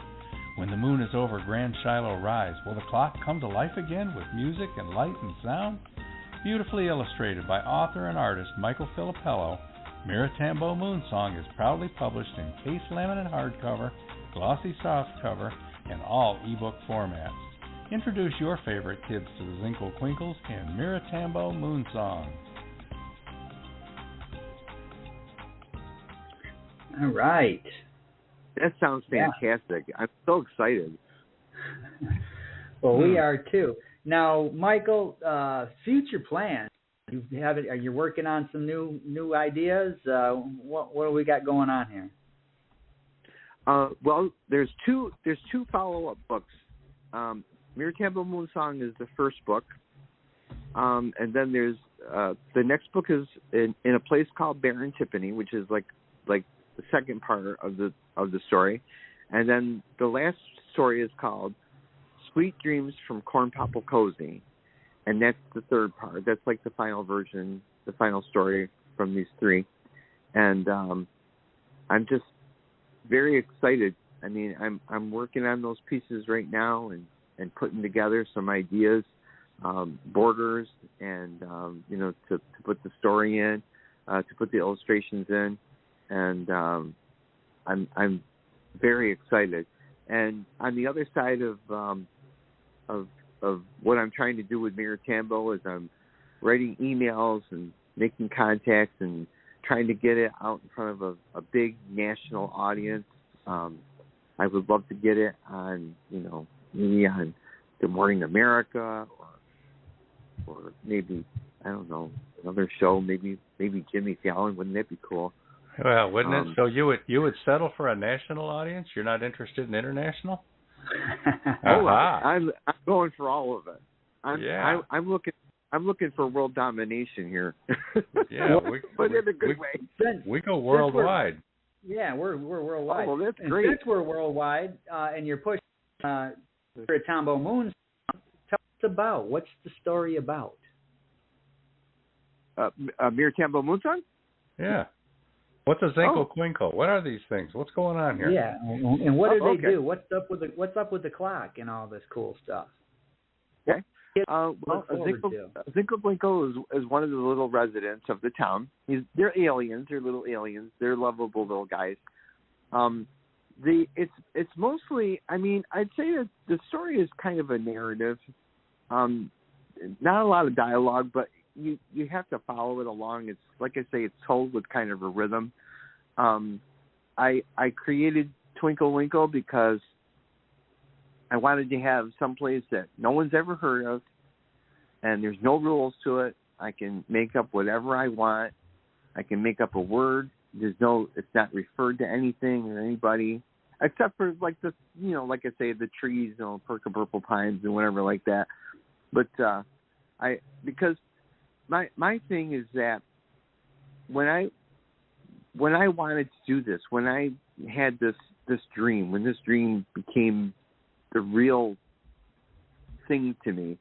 When the moon is over Grand Shiloh Rise, will the clock come to life again with music and light and sound? Beautifully illustrated by author and artist Michael Filippello, Mira Tambo Moon Song is proudly published in case laminate hardcover, glossy softcover, and all ebook formats. Introduce your favorite kids to the Zinkle-Quinkles in Mira Tambo Moon Song. All right. That sounds fantastic. Yeah. I'm so excited. Well, we are too. Now, Michael, future plans. Are you working on some new ideas? What do we got going on here? Well, there's two follow-up books. Mir Tambo Moon Song is the first book, and then there's the next book is in a place called Baron Tippany, which is like the second part of the story, and then the last story is called Sweet Dreams from Corn Popple Cozy, and that's the third part. That's like the final version, the final story from these three, and I'm just very excited. I mean, I'm working on those pieces right now and putting together some ideas, borders, and to put the story in, to put the illustrations in, and I'm very excited. And on the other side of what I'm trying to do with Mir Tambo is I'm writing emails and making contacts and trying to get it out in front of a big national audience. I would love to get it on, maybe on Good Morning America or maybe, I don't know, another show, maybe Jimmy Fallon. Wouldn't that be cool? Well, wouldn't it? So you would settle for a national audience? You're not interested in international? I'm going for all of it. I'm looking for world domination here. Yeah, but in a good way. We go worldwide. We're worldwide. Oh, well, that's great. Since we're worldwide, and you're pushing Mir Tambo Moon, tell us about what's the story about? Mir Tambo Moon Song? Yeah. What's a Zinkle Quinkle? What are these things? What's going on here? Yeah, and what do they do? What's up with the clock and all this cool stuff? Okay. Zinkle Quinkle is one of the little residents of the town. They're aliens. They're little aliens. They're lovable little guys. It's mostly. I mean, I'd say that the story is kind of a narrative. Not a lot of dialogue, but you have to follow it along. It's like I say, it's told with kind of a rhythm. I created Twinkle Winkle because I wanted to have some place that no one's ever heard of, and there's no rules to it. I can make up whatever I want. I can make up a word. It's not referred to anything or anybody, except for like I say, the trees, Perka Purple Pines and whatever like that. But because my thing is that when I wanted to do this, when I had this dream, when this dream became the real thing to me,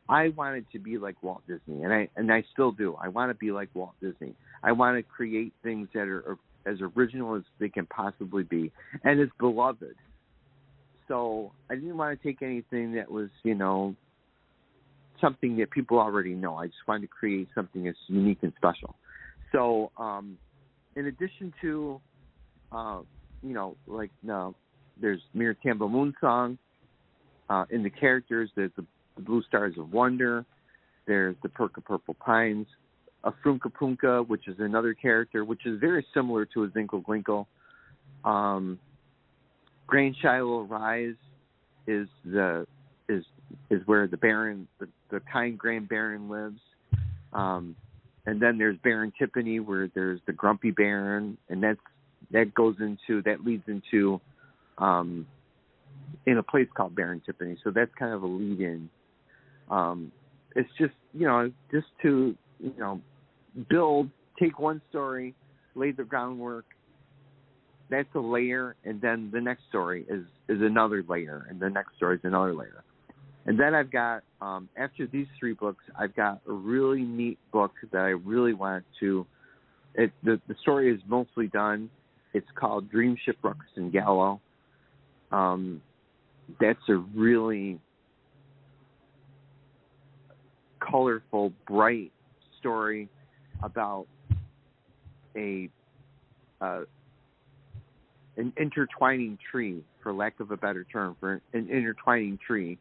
I wanted to be like Walt Disney, and I still do. I want to be like Walt Disney. I want to create things that are as original as they can possibly be, and as beloved. So I didn't want to take anything that was, something that people already know. I just wanted to create something that's unique and special. So in addition to, there's Mir Tambo Moon Song. In the characters, there's the Blue Stars of Wonder. There's the Perka Purple Pines. A Frunka Punka, which is another character, which is very similar to a Zinkle Glinkle. Grand Shiloh Rise is where the Baron, the kind Grand Baron lives. And then there's Baron Tippany, where there's the Grumpy Baron, and that leads into in a place called Baron Tippany. So that's kind of a lead-in. It's just, just to, take one story, lay the groundwork. That's a layer, and then the next story is another layer, and the next story is another layer. And then I've got, after these three books, I've got a really neat book that I really want to, the story is mostly done. It's called Dream Shipwrecks in Gallo. That's a really colorful, bright story about an intertwining tree, for lack of a better term, for an intertwining tree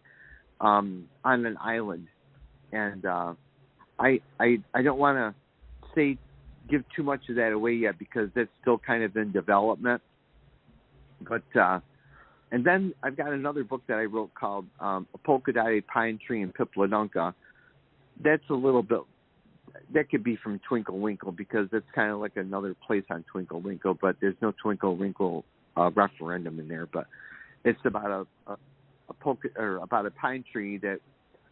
on an island. And I don't want to give too much of that away yet, because that's still kind of in development. But and then I've got another book that I wrote called A Polka-Dotted Pine Tree in Pipladunka. That's a little bit, that could be from Twinkle Winkle, because that's kind of like another place on Twinkle Winkle, but there's no Twinkle Winkle referendum in there. But it's about about a pine tree that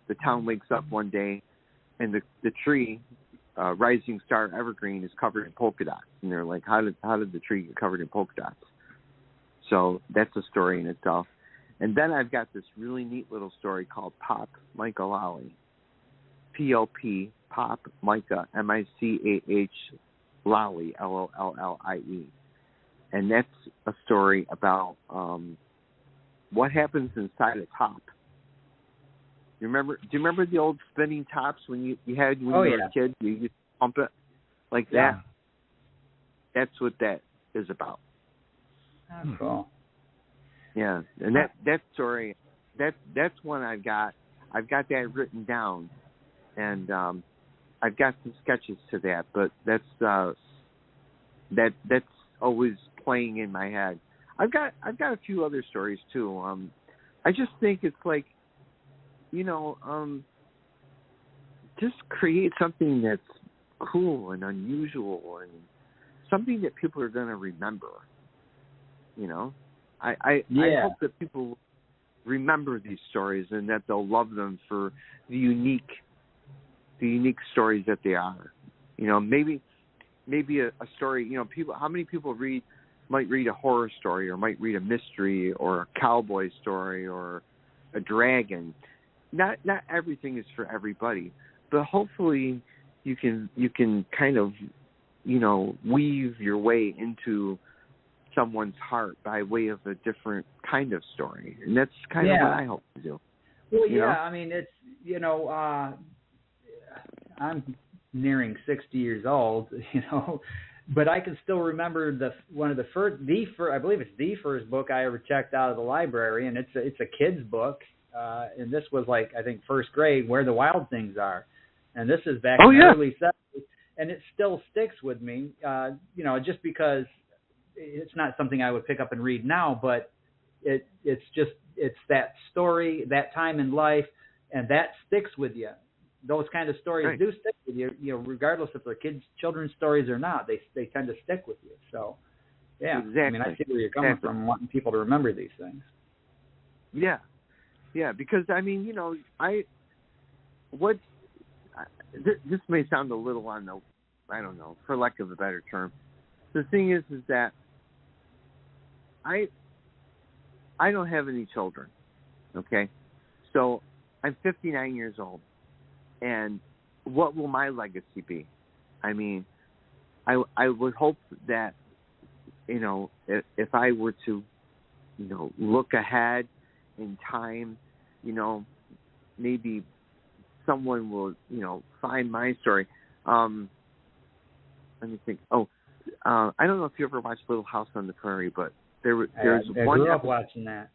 the town wakes up one day, and the tree, Rising Star Evergreen, is covered in polka dots, and they're like, how did the tree get covered in polka dots? So that's a story in itself. And then I've got this really neat little story called Pop Micah Lolly, P-O-P, Pop Micah, M-I-C-A-H, Lolly, L-O-L-L-I-E. And that's a story about what happens inside a top. Do you remember the old spinning tops when you had when you were a kid? You used to pump it like that. That's what that is about. That's cool. Yeah, and that story, that's one I've got that written down, and I've got some sketches to that, but that's always playing in my head. I've got a few other stories too. I just think it's like, just create something that's cool and unusual and something that people are going to remember. I hope that people remember these stories and that they'll love them for the unique stories that they are. Maybe a story. People. How many people might read a horror story or might read a mystery or a cowboy story or a dragon? Not everything is for everybody, but hopefully you can kind of weave your way into someone's heart by way of a different kind of story, and that's kind of what I hope to do. Well, I mean, it's I'm nearing 60 years old, but I can still remember I believe it's the first book I ever checked out of the library, and it's a kid's book, and this was like I think first grade, Where the Wild Things Are, and this is back in the early 70s, and it still sticks with me, just because it's not something I would pick up and read now, but it's that story, that time in life, and that sticks with you. Those kind of stories do stick with you, regardless if they're children's stories or not. They tend to stick with you. So, exactly. I mean, I see where you're coming from, wanting people to remember these things. Yeah, because I mean, this may sound a little I don't know, for lack of a better term. The thing is that I don't have any children, okay? So I'm 59 years old, and what will my legacy be? I mean, I would hope that, if I were to, look ahead in time, maybe someone will, find my story. Let me think. I don't know if you ever watched Little House on the Prairie, but there's one. I grew up watching that.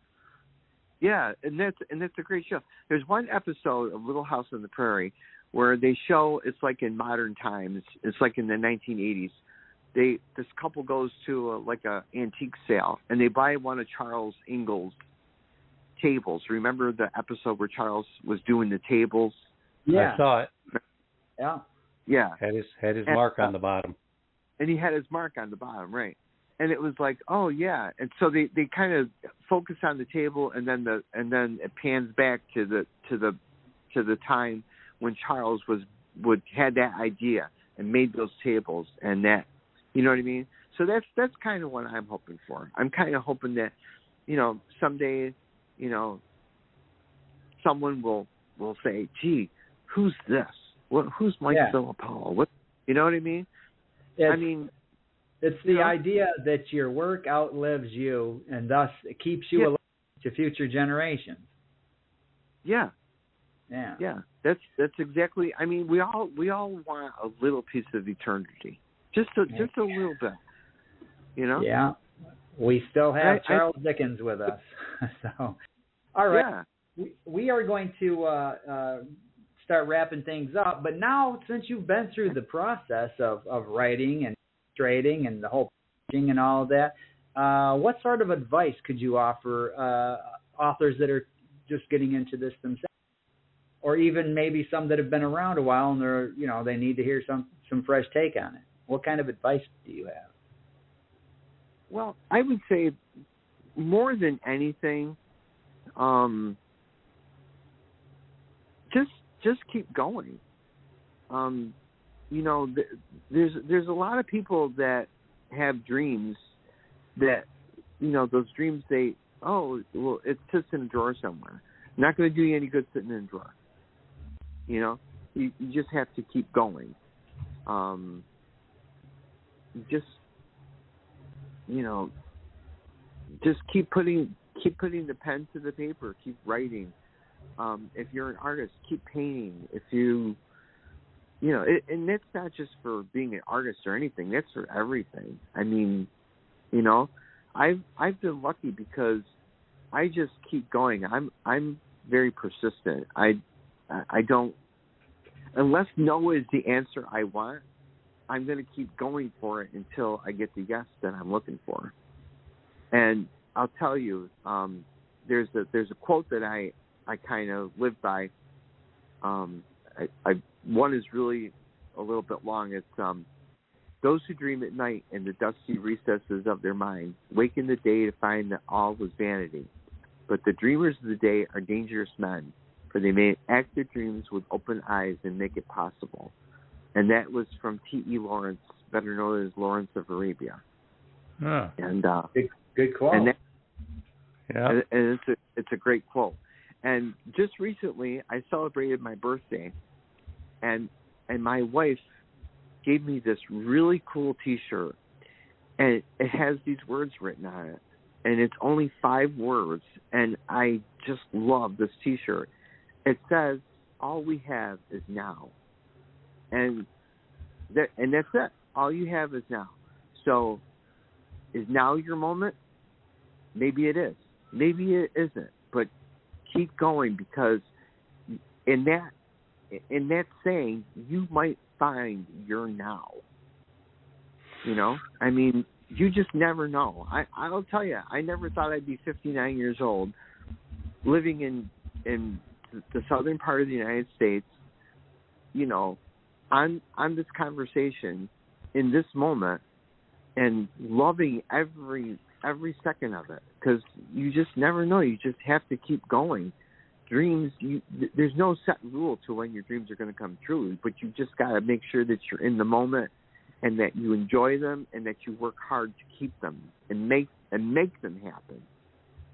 Yeah, and that's a great show. There's one episode of Little House on the Prairie where they show it's like in modern times. It's like in the 1980s. This couple goes to a antique sale and they buy one of Charles Ingalls' tables. Remember the episode where Charles was doing the tables? Yeah, I saw it. Yeah. Yeah. Had his mark on the bottom. And he had his mark on the bottom, right? And it was like, oh yeah. And so they kind of focus on the table, and then it pans back to the time when Charles had that idea and made those tables, and that, you know what I mean? So that's kind of what I'm hoping for. I'm kind of hoping that, someday, someone will say, gee, who's this? Who's Mike Filippello? What, you know what I mean? It's the idea that your work outlives you, and thus it keeps you alive to future generations. Yeah. Yeah. Yeah. That's exactly. I mean, we all want a little piece of eternity, just a little bit. Yeah. We still have Charles Dickens with us. So, all right. Yeah. We are going to start wrapping things up. But now, since you've been through the process of writing and illustrating and the whole packaging and all of that, what sort of advice could you offer authors that are just getting into this themselves, or even maybe some that have been around a while and they need to hear some fresh take on it? What kind of advice do you have? Well, I would say more than anything, just keep going. There's a lot of people that have dreams that, those dreams it sits in a drawer somewhere. Not going to do you any good sitting in a drawer. You just have to keep going. Just keep putting the pen to the paper. Keep writing. If you're an artist, keep painting. If you, and that's not just for being an artist or anything. That's for everything. I mean, I've been lucky because I just keep going. I'm very persistent. I don't, unless no is the answer I want, I'm going to keep going for it until I get the yes that I'm looking for. And I'll tell you, there's a quote that I kind of live by. One is really a little bit long. It's those who dream at night in the dusty recesses of their mind wake in the day to find that all was vanity. But the dreamers of the day are dangerous men, for they may act their dreams with open eyes and make it possible. And that was from T.E. Lawrence, better known as Lawrence of Arabia. Huh. And good quote. And yeah. And it's a great quote. And just recently, I celebrated my birthday, and my wife gave me this really cool T-shirt, and it has these words written on it, and it's only 5 words, and I just love this T-shirt. It says, "All we have is now," and that's it. All you have is now. So, is now your moment? Maybe it is. Maybe it isn't. But keep going, because in that saying, you might find your now. I mean, you just never know. I'll tell you, I never thought I'd be 59 years old, living in the southern part of the United States, on this conversation in this moment, and loving every second of it, because you just never know. You just have to keep going. Dreams, there's no set rule to when your dreams are going to come true, but you just got to make sure that you're in the moment and that you enjoy them and that you work hard to keep them and make them happen.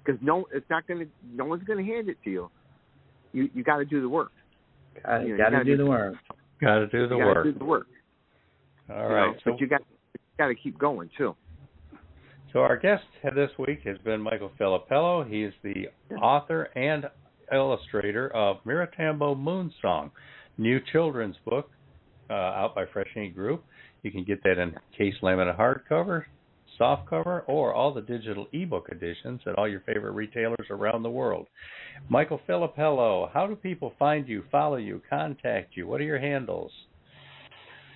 Because no one's going to hand it to you. You got to do the work. Got to do the work. Got to do the work. Do the work. All right. But you got to keep going too. So our guest this week has been Michael Filippello. He is the author and illustrator of Miratambo Moonsong, new children's book out by Fresh Ink Group. You can get that in case laminate hardcover, softcover, or all the digital ebook editions at all your favorite retailers around the world. Michael Filippello, how do people find you, follow you, contact you? What are your handles?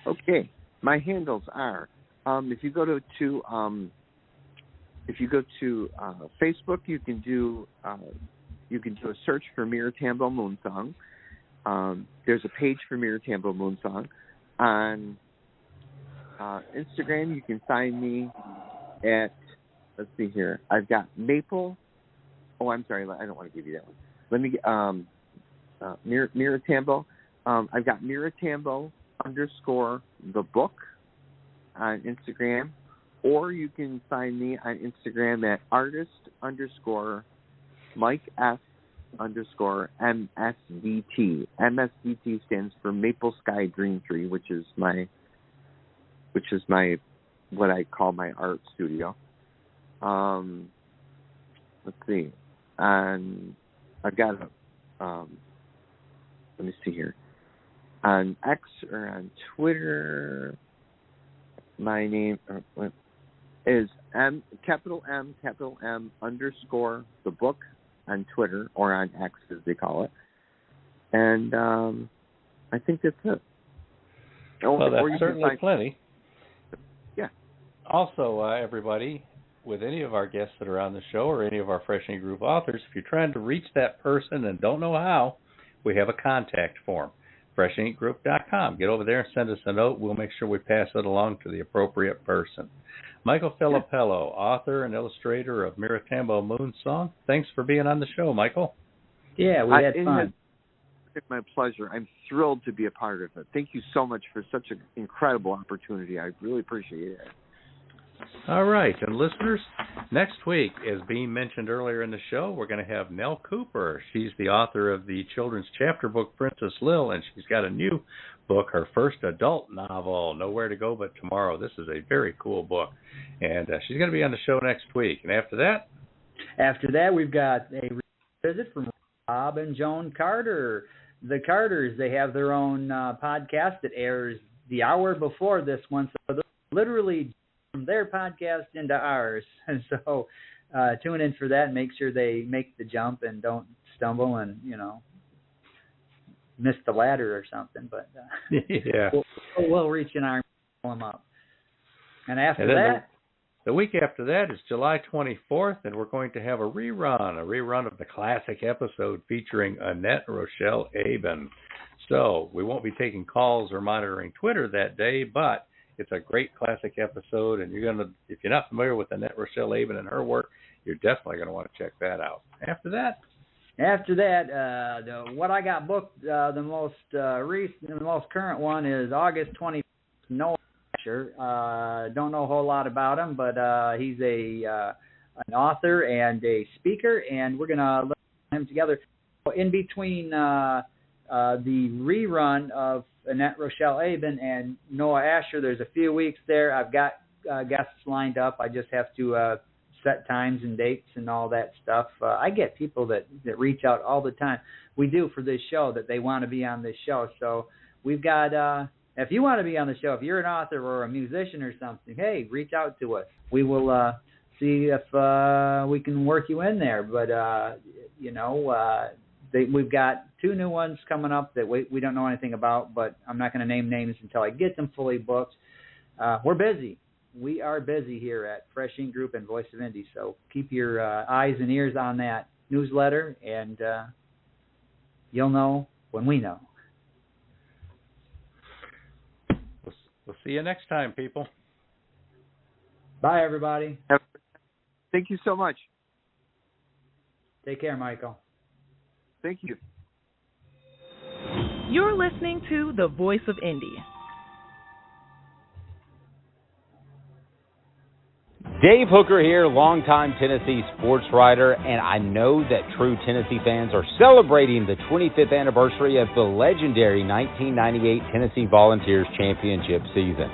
Okay, my handles are if you go to Facebook, you can do a search for Miratambo Moonsong. There's a page for Miratambo Moonsong. On Instagram, you can find me at, let's see here, I've got Maple. Oh, I'm sorry, I don't want to give you that one. Let me Miratambo. I've got Miratambo _ the book on Instagram, or you can find me on Instagram at artist _ Mike F _ MSDT. MSDT stands for Maple Sky Dream Tree, which is my what I call my art studio. Let's see. And I've got let me see here. On X or on Twitter, my name is capital M _ the book on Twitter, or on X as they call it. And I think that's it. Well, that's certainly plenty. Yeah. Also, everybody, with any of our guests that are on the show or any of our Fresh Ink Group authors, if you're trying to reach that person and don't know how, we have a contact form, freshinkgroup.com. Get over there and send us a note. We'll make sure we pass it along to the appropriate person. Michael Filippello, author and illustrator of Miratambo Moon Song. Thanks for being on the show, Michael. Yeah, we had fun. It's my pleasure. I'm thrilled to be a part of it. Thank you so much for such an incredible opportunity. I really appreciate it. All right, and listeners, next week, as Beem mentioned earlier in the show, we're going to have Nell Cooper. She's the author of the children's chapter book, Princess Lil, and she's got a new book, her first adult novel, Nowhere to Go But Tomorrow. This is a very cool book, and she's going to be on the show next week. And after that, we've got a visit from Rob and Joan Carter. The Carters, they have their own podcast that airs the hour before this one, so they're literally from their podcast into ours. And so tune in for that and make sure they make the jump and don't stumble and, miss the ladder or something. But yeah, we'll reach in our and pull them up. And after that, the week after that is July 24th, and we're going to have a rerun of the classic episode featuring Annette Rochelle Aben. So we won't be taking calls or monitoring Twitter that day, but it's a great classic episode, and if you're not familiar with Annette Rochelle Aben and her work, you're definitely going to want to check that out. After that, what I got booked, the most recent, the most current one is August 21st. Noah Asher. Don't know a whole lot about him, but he's an author and a speaker, and we're going to learn him together. In between the rerun of Annette Rochelle Aben and Noah Asher, there's a few weeks there. I've got guests lined up. I just have to set times and dates and all that stuff. I get people that reach out all the time. We do for this show that they want to be on this show. So we've got, if you want to be on the show, if you're an author or a musician or something, hey, reach out to us. We will see if we can work you in there. But, we've got 2 new ones coming up that we don't know anything about, but I'm not going to name names until I get them fully booked. We're busy. We are busy here at Fresh Ink Group and Voice of Indie, so keep your eyes and ears on that newsletter, and you'll know when we know. We'll see you next time, people. Bye, everybody. Thank you so much. Take care, Michael. Thank you. You're listening to The Voice of Indie. Dave Hooker here, longtime Tennessee sports writer, and I know that true Tennessee fans are celebrating the 25th anniversary of the legendary 1998 Tennessee Volunteers championship season.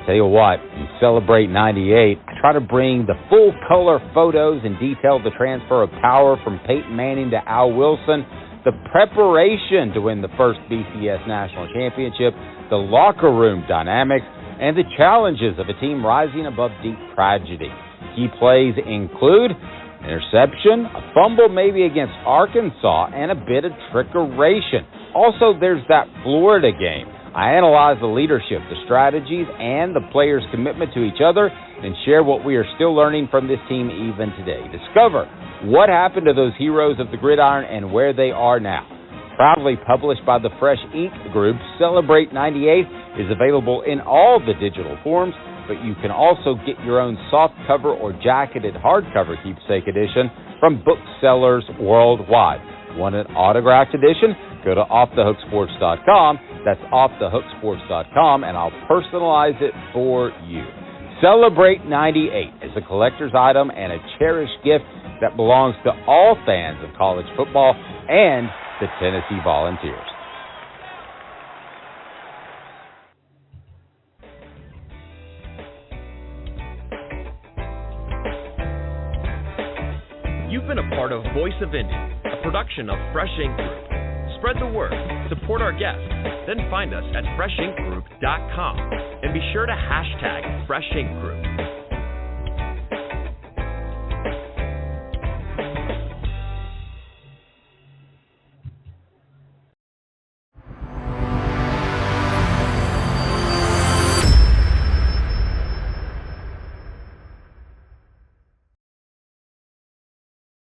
Tell you what, you celebrate 98, I try to bring the full-color photos and detail the transfer of power from Peyton Manning to Al Wilson, the preparation to win the first BCS National Championship, the locker room dynamics, and the challenges of a team rising above deep tragedy. Key plays include interception, a fumble maybe against Arkansas, and a bit of trickeration. Also, there's that Florida game. I analyze the leadership, the strategies, and the players' commitment to each other, and share what we are still learning from this team even today. Discover what happened to those heroes of the gridiron and where they are now. Proudly published by the Fresh Ink Group, Celebrate 98 is available in all the digital forms, but you can also get your own softcover or jacketed hardcover keepsake edition from booksellers worldwide. Want an autographed edition? Go to offthehooksports.com. That's offthehooksports.com, and I'll personalize it for you. Celebrate 98 is a collector's item and a cherished gift that belongs to all fans of college football and the Tennessee Volunteers. You've been a part of Voice of Indie, a production of Fresh Ink Group. Spread the word, support our guests, then find us at freshinkgroup.com and be sure to hashtag Fresh Ink Group.